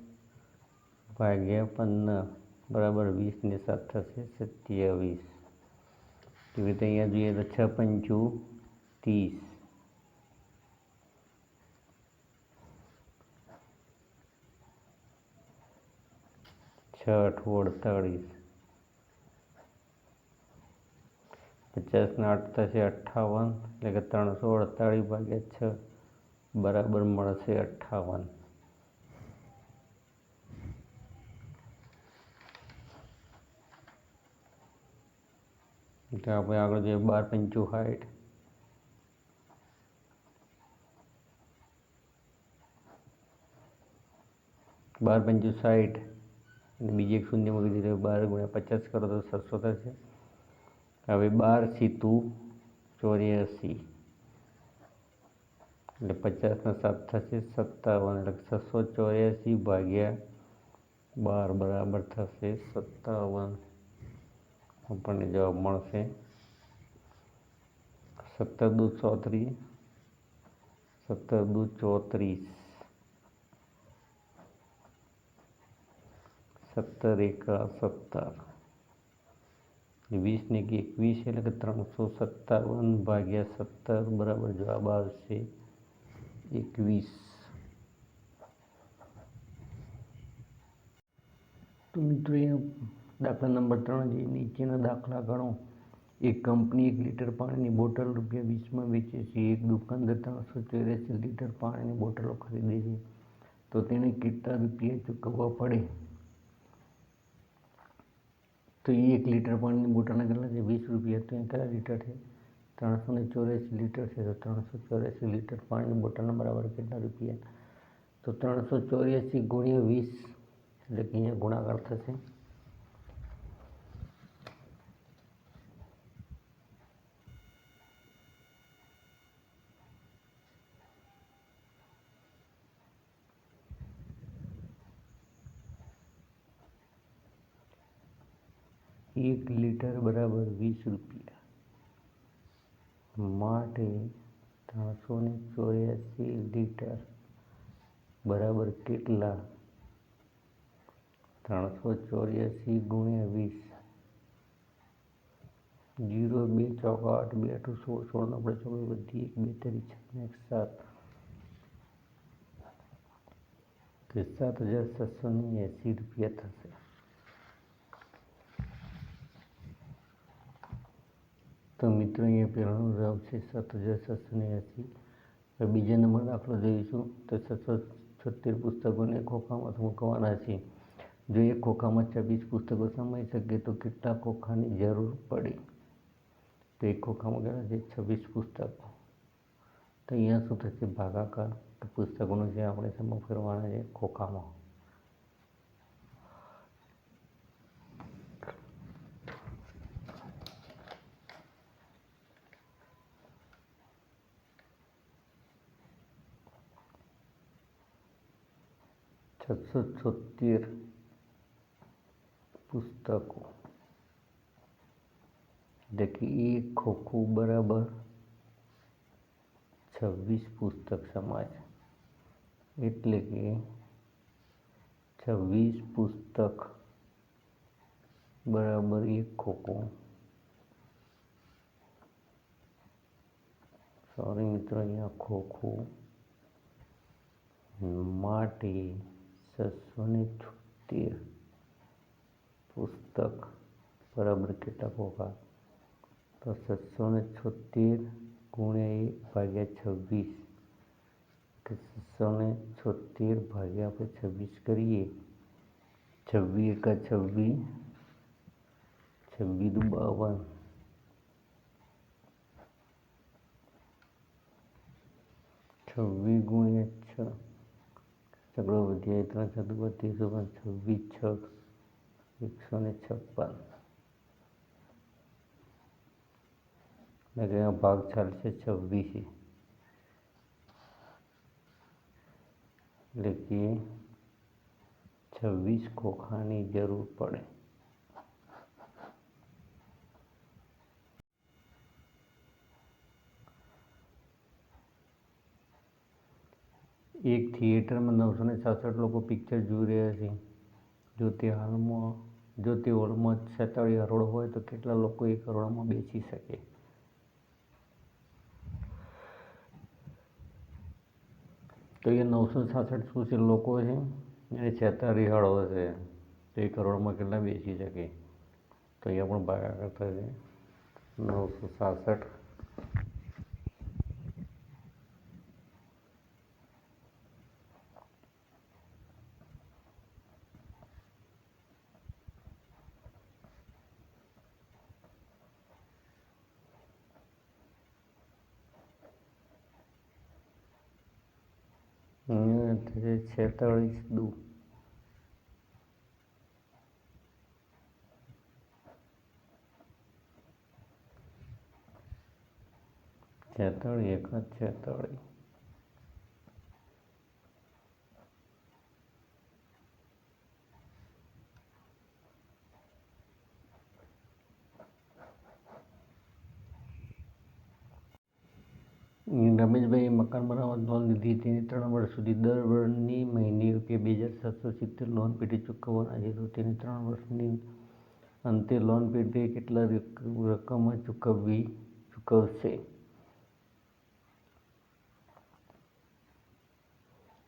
[SPEAKER 1] ભાગ્યા 15 બરાબર 20 ને 7 થશે 27. એવી રીતે અહીંયા જોઈએ તો 6 પંચું 30, 6 આઠું 48, 50 ને 8 થશે 58, એટલે કે 348 ભાગ્યા 6 બરાબર મળશે 58. તો આપણે આગળ જોઈએ 12 પંચું 60, 12 પંચું 60, અને બીજી એક શૂન્ય મૂકી દીધું. 12 × 50 કરો તો 700 થશે. હવે 12 સીધું 84, એટલે 50 ને 7 થશે 57, એટલે 684 ભાગ્યા 12 બરાબર થશે 57. આપણને જવાબ મળશે 17 દુ 34, 17 દુ 34, 17 એકા 17, 20 ને 21, એટલે કે 357 ભાગ્યા 17 બરાબર જવાબ આવશે 21. તો મિત્રો અહીંયા દાખલા નંબર 3 જે નીચેના દાખલા ગણો. એક કંપની 1 લીટર પાણીની બોટલ ₹20માં વેચે છે. એક દુકાનદાર 384 લીટર પાણીની બોટલો ખરીદે છે. તો તેણે કેટલા રૂપિયા ચૂકવવા પડે? તો એ 1 લીટર પાણીની બોટલના કેટલા છે? 20 રૂપિયા. તો અહીંયા કેટલા લીટર છે? 384 લીટર છે. તો 384 લીટર પાણીની બોટલના બરાબર કેટલા રૂપિયા? તો 384 × 20, એટલે કે અહીંયા ગુણાકાર થશે. એક લીટર બરાબર 20 રૂપિયા, માટે 384 લીટર બરાબર કેટલા? 384 × 20, 0 2 ચોક 8, 2 8 16, 16 આપણે ચોક બધી 1 2 3 6 1 7, તો 7780 રૂપિયા થશે. તો મિત્રો અહીંયા પહેલાંનો જવાબ છે 7780. હવે બીજા નંબર દાખલો જોઈશું. તો 676 પુસ્તકોને ખોખામાં મૂકવાના છે. જો એક ખોખામાં 26 પુસ્તકો સમાઈ શકે તો કેટલા ખોખાની જરૂર પડે? તો એક ખોખામાં કેટલા છે? 26 પુસ્તકો. તો અહીંયા શું થશે? ભાગાકાર. તો પુસ્તકોનું છે આપણે શેમાં ફેરવાના છે? ખોખામાં. છસો 76 પુસ્તકો એટલે કે એક ખોખું બરાબર 26 પુસ્તક સમાજ, એટલે કે 26 પુસ્તક બરાબર એક ખોખું. સોરી મિત્રો, અહીંયા ખોખું માટે 676 પુસ્તક બરાબર કેટલા ખોખા? તો 676 ગુણ્યા 1 ભાગ્યા 26, કે 676 ભાગ્યા આપણે 26 કરીએ. 26 એકા 26, 26 દુ 52, 26 ગુણ્યા 6, સગડો વધ્યા 3 6 દુ 32, 26 6 156. એટલે ભાગ ચાલશે 26, એટલે કે 26 ખોખાની જરૂર પડે. એક થિયેટરમાં 966 લોકો પિક્ચર જોઈ રહ્યા છે. જો તે હોલમાં 46 હરોળ હોય તો કેટલા લોકો એક હરોળમાં બેસી શકે? તો એ 966 શું છે? લોકો છે, અને 46 હરોળ છે. તો એક હરોળમાં કેટલા બેસી શકે? તો અહીંયા પણ ભાગાકાર થશે 966. થશે 46 દુ 46 એકા 46. રમેશભાઈએ મકાન બનાવવા લોન લીધી. તેને 3 વર્ષ સુધી દર વર્ષની મહિને ₹2770 લોન પેટે ચૂકવવાના છે. તો તેને 3 વર્ષની અંતે લોન પેટે કેટલા રકમ ચૂકવશે?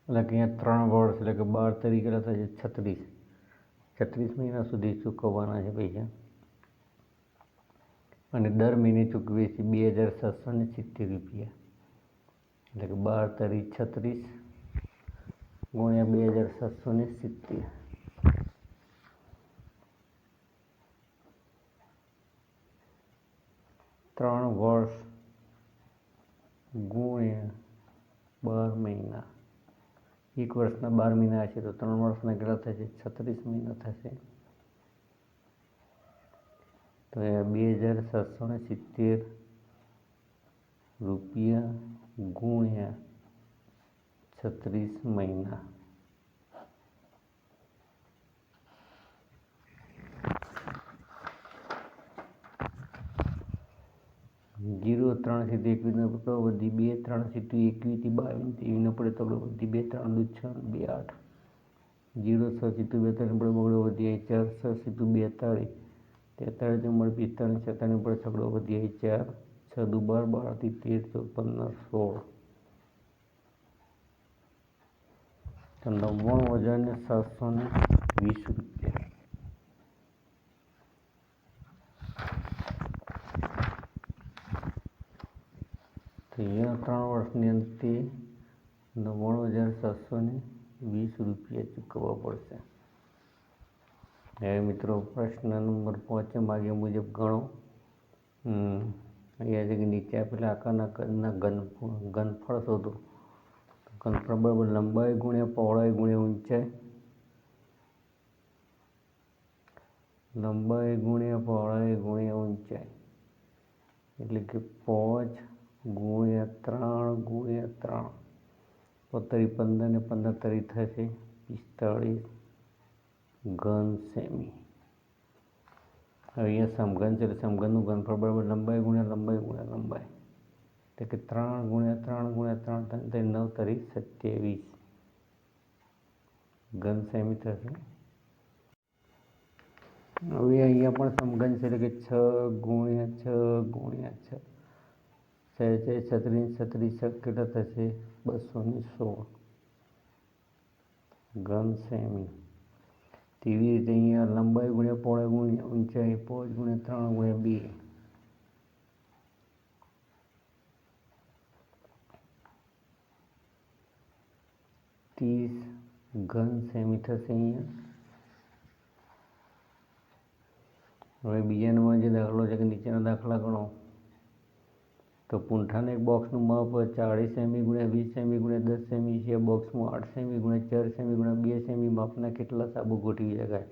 [SPEAKER 1] એટલે કે અહીંયા 3 વર્ષ એટલે કે 12 તરીકે થશે 36 મહિના સુધી ચૂકવવાના છે પૈસા, અને દર મહિને ચૂકવે છે ₹2770. એટલે કે 12 તરી 36 ગુણ્યા 2770. 3 વર્ષ ગુણ્યા 12 મહિના. 1 વર્ષના 12 મહિના હશે તો 3 વર્ષના કેટલા થશે? 36 મહિના થશે. તો ₹2770 ગુણ્યા 36 મહિના. જીરો 3 સીધું 21 પકડો વધી 2 3 સીધું 21 થી 22 23 પડે તગડો વધી 2 3 દુ 6 2 8. 0 6 સીધું 42 પડે બગડો વધી 4 6 સીધું 42 43 મળે 45 46 પડે સગડો વધી 4 6 દુ 12 12 થી 13 14 15 16. તો 99,720 રૂપિયા. તો અહીંયા 3 વર્ષની અંતે 99,720 રૂપિયા ચૂકવવા પડશે. હવે મિત્રો પ્રશ્ન નંબર 5 માગ્યા મુજબ ગણો. અહીંયા છે કે નીચે આપેલા આકારના કદના ઘનફળ શોધો. ઘનફળ બરાબર લંબાઈ ગુણ્યા પહોળાઈ ગુણ્યા ઊંચાઈ. લંબાઈ ગુણ્યા પહોળાઈ ગુણ્યા ઊંચાઈ એટલે કે 5 ગુણ્યા 3 ગુણ્યા 3. 15 ને 15 તરી થશે 45 ઘન સેમી. હવે અહીંયા સમઘન છે એટલે સમઘનનું ઘનફળ બરાબર લંબાઈ ગુણ્યા લંબાઈ ગુણ્યા લંબાઈ એટલે કે 3 ગુણ્યા 3 ગુણ્યા 3 3 9 તરી 27 ઘન સેમી થશે. હવે અહીંયા પણ સમઘન છે એટલે કે 6 ગુણ્યા 6 ગુણ્યા 6 36 કેટલા થશે 216 ઘન સેમી. તેવી રીતે અહીંયા લંબાઈ ગુણ્યા પહોળાઈ ગુણ્યા ઊંચાઈ 5 ગુણ્યા 3 ગુણ્યા 2 30 ઘન સેમી થશે અહીંયા. હવે બીજા નંબરનો જે દાખલો છે કે નીચેના દાખલા ગણો. તો પૂંઠાના એક બોક્સનું માપ 40 સેમી ગુણ્યા 20 સેમી ગુણ્યા 10 સેમી છે. બોક્સમાં 8 સેમી ગુણ્યા 4 સેમી ગુણ્યા 2 સેમી માપના કેટલા સાબુ ગોઠવી શકાય?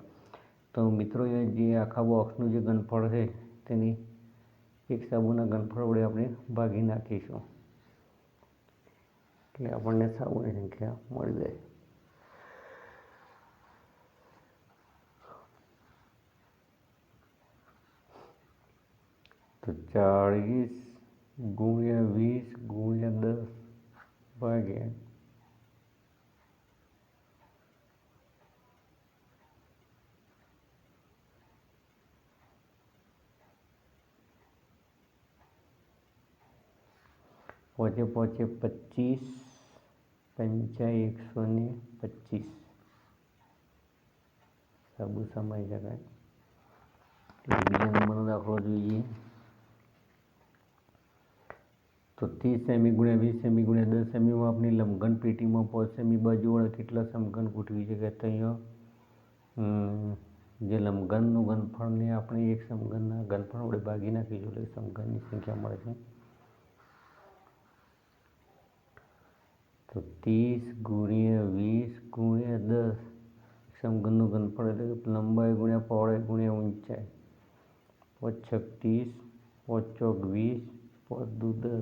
[SPEAKER 1] તો મિત્રો એ જે આખા બોક્સનું જે ઘનફળ છે તેની એક સાબુના ઘનફળ વડે આપણે ભાગી નાખીશું એટલે આપણને સાબુની સંખ્યા મળી જાય. તો 40 ગુણ્યા 20 ગુણ્યા 10 ભાગ્યા 5 5 25 પંચાઈ 125 સાબુ સમાઈ શકાય. બીજા નંબરનો દાખલો જોઈએ. તો 30 સેમી ગુણ્યા 20 સેમી ગુણ્યા 10 સેમી માપની લંબઘન પેટીમાં 5 સેમી બાજુ વડે કેટલા સમઘન ગોઠવી શકાય? તો અહીંયા જે લંબઘનનું ઘનફળને આપણે એક સમઘનના ઘનફળ વડે ભાગી નાખીશું એટલે સમઘનની સંખ્યા મળે છે. તો 30 ગુણ્યા 20 ગુણ્યા 10 સમઘનનું ઘનફળ એટલે કે લંબાઈ ગુણ્યા પહોળાઈ ગુણ્યા ઊંચાઈ 5 36 5 ચોક 20 5 દુ 10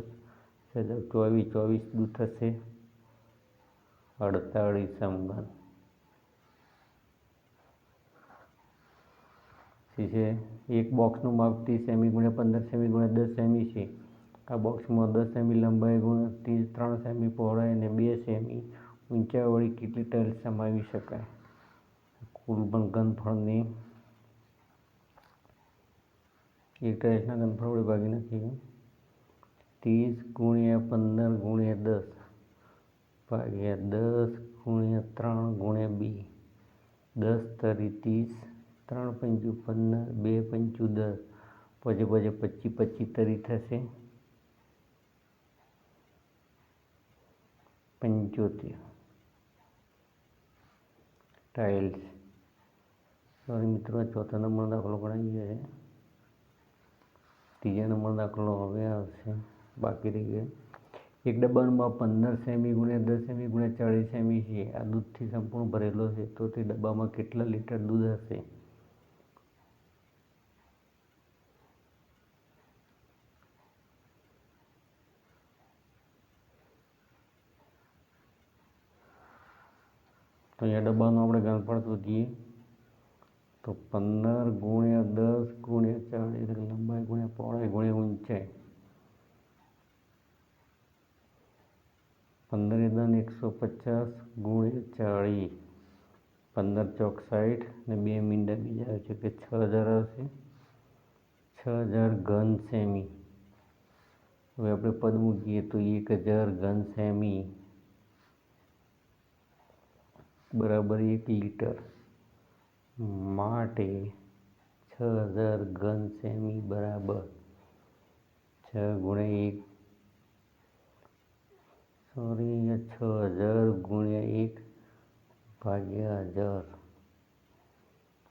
[SPEAKER 1] 24 24 દુ થશે 48 સમઘન. છે એક બોક્સનું માપ 30 સેમી ગુણ્યા 15 સેમી ગુણ્યા 10 સેમી છે. આ બોક્સમાં 10 સેમી લંબાઈ ગુણ્યા 3 સેમી પહોળાઈ અને 2 સેમી ઊંચાઈ વળી કેટલી ટાઇલ્સ સમાવી શકાય? કુલ ઘનફળને એક ટાઇલ્સના ઘનફળ વડે ભાગી નાખીએ. 30 ગુણ્યા 15 ગુણ્યા 10 ભાગ્યા 10 ગુણ્યા 3 ગુણ્યા 2 10 તરી 30 3 પંચું 15 2 પંચું 10 પછી 25 તરી થશે 75 ટાઇલ્સ. સોરી મિત્રો, ચોથા નંબરનો દાખલો ગણાવી ગયા છે. ત્રીજા નંબરનો દાખલો હવે આવશે, બાકી રહી ગયો. એક ડબ્બાનું માપ 15 સેમી ગુણ્યા 10 સેમી ગુણ્યા 40 સેમી છે. આ દૂધથી સંપૂર્ણ ભરેલો છે. તો તે ડબ્બામાં કેટલા લીટર દૂધ હશે? તો અહીંયા ડબ્બાનું આપણે ઘનફળ શોધીએ. તો 15 ગુણ્યા 10 ગુણ્યા 40 એટલે લંબાઈ ગુણ્યા પહોળાઈ ગુણ્યા ઊંચાઈ 15 × 150 ગુણ્યા 40 15 ચોક 60 ને 2 મીંડા બીજા આવે છે કે 6000 આવશે. 6000 ઘન સેમી. હવે આપણે પદ મૂકીએ તો 1000 ઘન સેમી બરાબર 1 લીટર માટે 6000 ઘન સેમી બરાબર 6 ગુણ્યા 1 6000 ગુણ્યા 1 ભાગ્યા 1000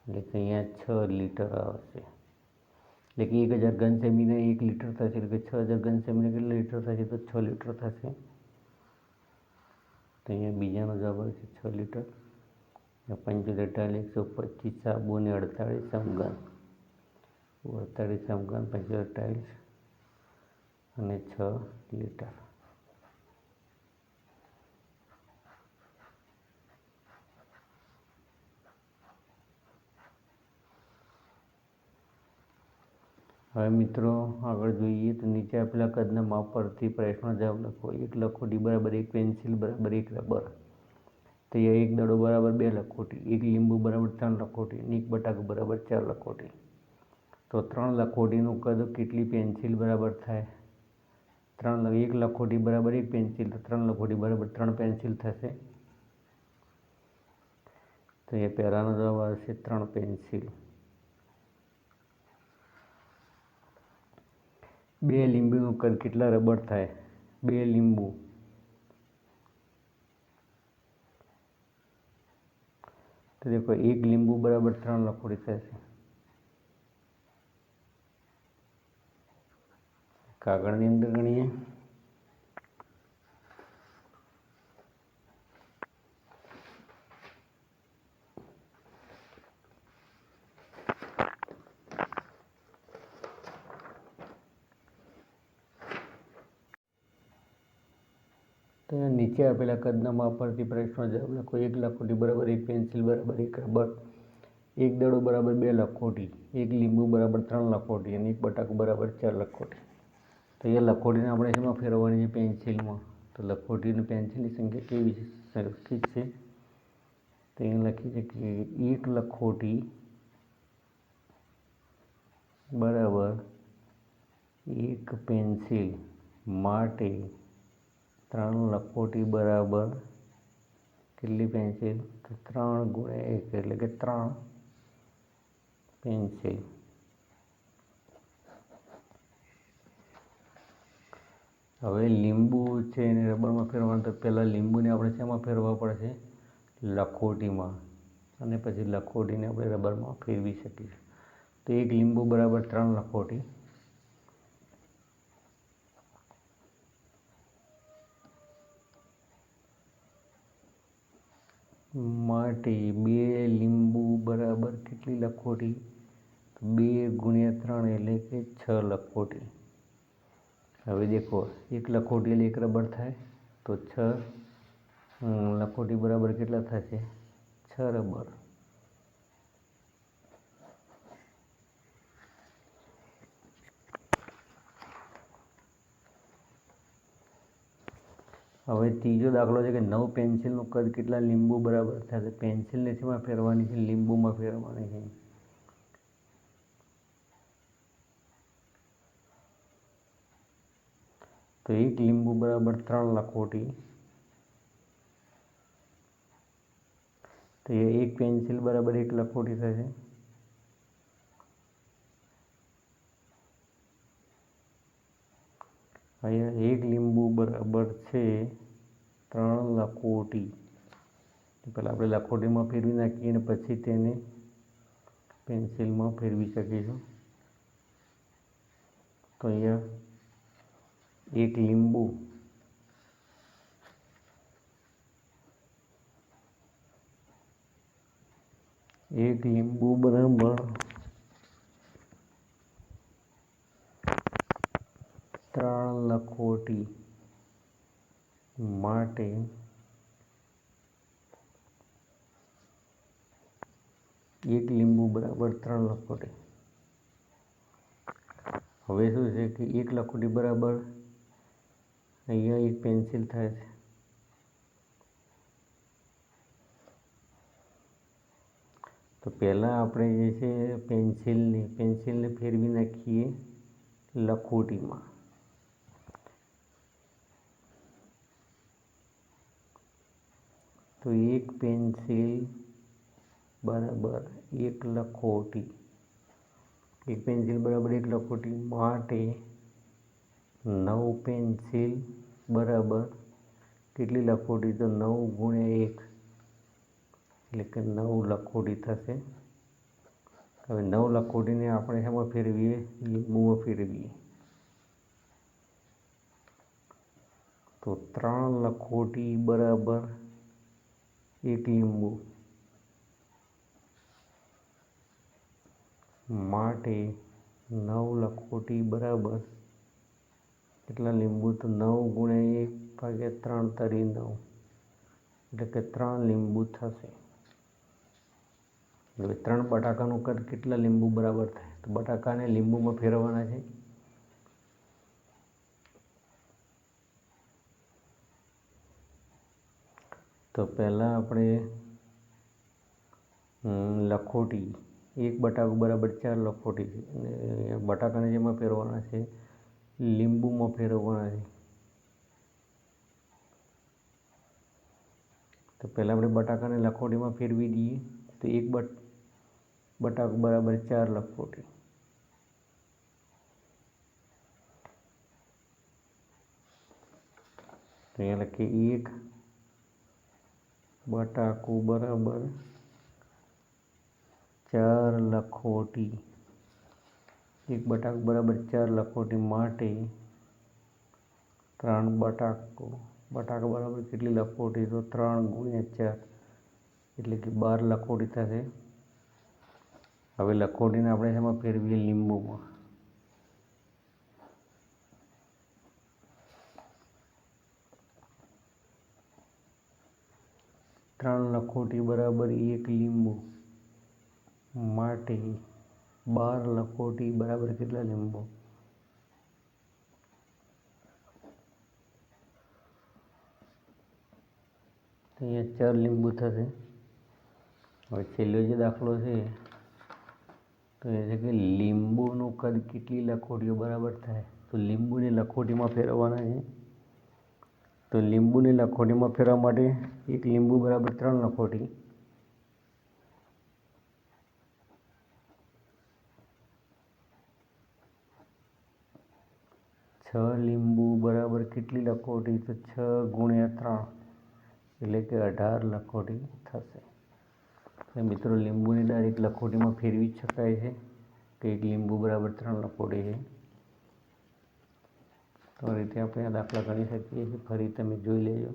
[SPEAKER 1] એટલે કે અહીંયા 6 લીટર આવશે. એટલે કે 1000 ઘન સેમીને 1 લિટર થશે, એટલે કે 6000 ઘન સેમીને કેટલા લીટર થશે? તો 6 લિટર થશે. તો અહીંયા બીજાનો જવાબ આવે છે 6 લીટર. 75 ટાઇલ 125 સાબુ અને 48 સમઘન. 48 સમઘન 75 ટાઇલ્સ અને 6 લીટર. હવે મિત્રો આગળ જોઈએ તો નીચે આપેલા કદના માપ પરથી પ્રશ્નનો જવાબ લખો. 1 લખોટી બરાબર 1 પેન્સિલ બરાબર 1 રબર. તો અહીંયા 1 દડો બરાબર 2 લખોટી, 1 લીંબુ બરાબર 3 લખોટી અને 1 બટાકું બરાબર 4 લખોટી. તો 3 લખોટીનું કદ કેટલી પેન્સિલ બરાબર થાય? 1 લખોટી બરાબર 1 પેન્સિલ, તો 3 લખોટી બરાબર 3 પેન્સિલ થશે. તો એ પહેલાનો જવાબ આવશે 3 પેન્સિલ. 2 લીંબુનું કદ કેટલા રબર થાય? 2 લીંબુ, તો દેખો 1 લીંબુ બરાબર 3 લખોટી થશે. કાગળની અંદર ગણીએ. તો નીચે આપેલા કદના માપ પરથી પ્રશ્નનો જવાબ લખો. 1 લખોટી બરાબર 1 પેન્સિલ બરાબર 1 રબર, 1 દડો બરાબર 2 લખોટી, 1 લીંબુ બરાબર 3 લખોટી અને 1 બટાકું બરાબર 4 લખોટી. તો એ લખોટીને આપણે શેમાં ફેરવવાની છે? પેન્સિલમાં. તો લખોટી અને પેન્સિલની સંખ્યા કેવી સરખી છે? તો અહીંયા લખી છે કે 1 લખોટી બરાબર 1 પેન્સિલ માટે 3 લખોટી બરાબર કેટલી પેન્સિલ? તો 3 ગુણ્યા 1 એટલે કે 3 પેન્સિલ. હવે લીંબુ છે એને રબરમાં ફેરવવાનું, તો પહેલાં લીંબુને આપણે શેમાં ફેરવવા પડશે? લખોટીમાં, અને પછી લખોટીને આપણે રબરમાં ફેરવી શકીએ. તો 1 લીંબુ બરાબર 3 લખોટી. માટે 2 લીંબુ બરાબર કેટલી લખોટી? 2 ગુણ્યા 3 એટલે કે 6 લખોટી. હવે દેખો 1 લખોટી એટલે 1 રબર થાય, તો 6 લખોટી બરાબર કેટલા થશે? 6 રબર. હવે ત્રીજો દાખલો છે કે 9 પેન્સિલનું કદ કેટલા લીંબુ બરાબર થશે? પેન્સિલને શેમાં ફેરવવાની છે? લીંબુમાં ફેરવવાની છે. તો 1 લીંબુ બરાબર 3 લખોટી. તો એ 1 પેન્સિલ બરાબર 1 લખોટી થશે. અહીંયા 1 લીંબુ બરાબર છે 3 લખોટી. પહેલાં આપણે લખોટીમાં ફેરવી નાખીએ અને પછી તેને પેન્સિલમાં ફેરવી શકીશું. તો અહીંયા 1 લીંબુ બરાબર 3 લખોટી માટે 1 લીંબુ બરાબર 3 લખોટી. હવે શું છે કે 1 લખોટી બરાબર અહીંયા 1 પેન્સિલ થાય છે. તો પહેલાં આપણે જે છે પેન્સિલને ફેરવી નાખીએ લખોટીમાં. તો 1 પેન્સિલ બરાબર 1 લખોટી. 1 પેન્સિલ બરાબર 1 લખોટી માટે 9 પેન્સિલ બરાબર કેટલી લખોટી? તો 9 ગુણ્યા 1 એટલે કે 9 લખોટી થશે. હવે 9 લખોટીને આપણે શેમાં ફેરવીએ? લીંબુમાં ફેરવીએ. તો 3 લખોટી બરાબર 1 લીંબુ માટે 9 લખોટી બરાબર કેટલા લીંબુ? તો 9 ગુણ્યા 1 ભાગ્યા 3 તરી 9, એટલે કે 3 લીંબુ થશે. હવે 3 બટાકાનું કદ કેટલા લીંબુ બરાબર થાય? તો બટાકાને લીંબુમાં ફેરવવાના છે. તો પહેલાં આપણે લખોટી 1 બટાકું બરાબર 4 લખોટી છે, અને બટાકાને જેમાં ફેરવવાના છે? લીંબુમાં ફેરવવાના છે. તો પહેલાં આપણે બટાકાને લખોટીમાં ફેરવી દઈએ. તો 1 બટાકું બરાબર 4 લખોટી. તો અહીંયા લખીએ 1 બટાકું બરાબર 4 લખોટી. 1 બટાકું બરાબર 4 લખોટી માટે 3 બટાકા બરાબર કેટલી લખોટી? તો 3 ગુણ્યા 4, એટલે કે 12 લખોટી થશે. હવે લખોટીને આપણે શેમાં ફેરવીએ? લીંબુમાં. ત્રણ લખોટી બરાબર 1 લીંબુ માટે 12 લખોટી બરાબર કેટલા લીંબુ? તો અહીંયા 4 લીંબુ થશે. હવે છેલ્લો જે દાખલો છે તો એ છે કે લીંબુનું કદ કેટલી લખોટીઓ બરાબર થાય? તો લીંબુને લખોટીમાં ફેરવવાના છે. તો લીંબુને લખોટીમાં ફેરવવા માટે 1 લીંબુ બરાબર 3 લખોટી. છ લીંબુ બરાબર કેટલી લખોટી? તો 6 ગુણ્યા 3, એટલે કે 18 લખોટી થશે. તો મિત્રો લીંબુની ડાયરેક્ટ લખોટીમાં ફેરવી જ શકાય છે કે 1 લીંબુ બરાબર 3 લખોટી છે. તો આ રીતે આપણે આ દાખલા ગણી શકીએ છીએ. ફરી તમે જોઈ લેજો.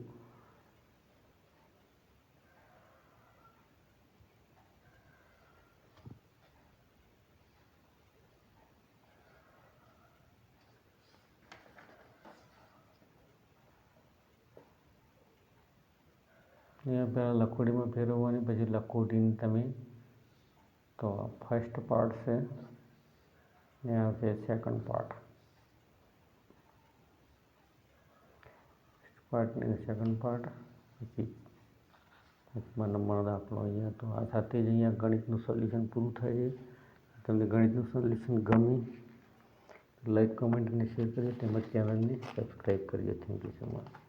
[SPEAKER 1] અહીંયા પહેલાં લખોટીમાં ફેરવવાની, પછી લખોટીને તમે, તો ફર્સ્ટ પાર્ટ છે ને આવશે સેકન્ડ પાર્ટ. ને સેકન્ડ પાર્ટ, પછી 5મા નંબરનો દાખલો અહીંયા. તો આ સાથે જ અહીંયા ગણિતનું સોલ્યુશન પૂરું થાય છે. તમને ગણિતનું સોલ્યુશન ગમે લાઈક, કમેન્ટ અને શેર કરજો, તેમજ ચેનલને સબસ્ક્રાઈબ કરજો. Thank you so much.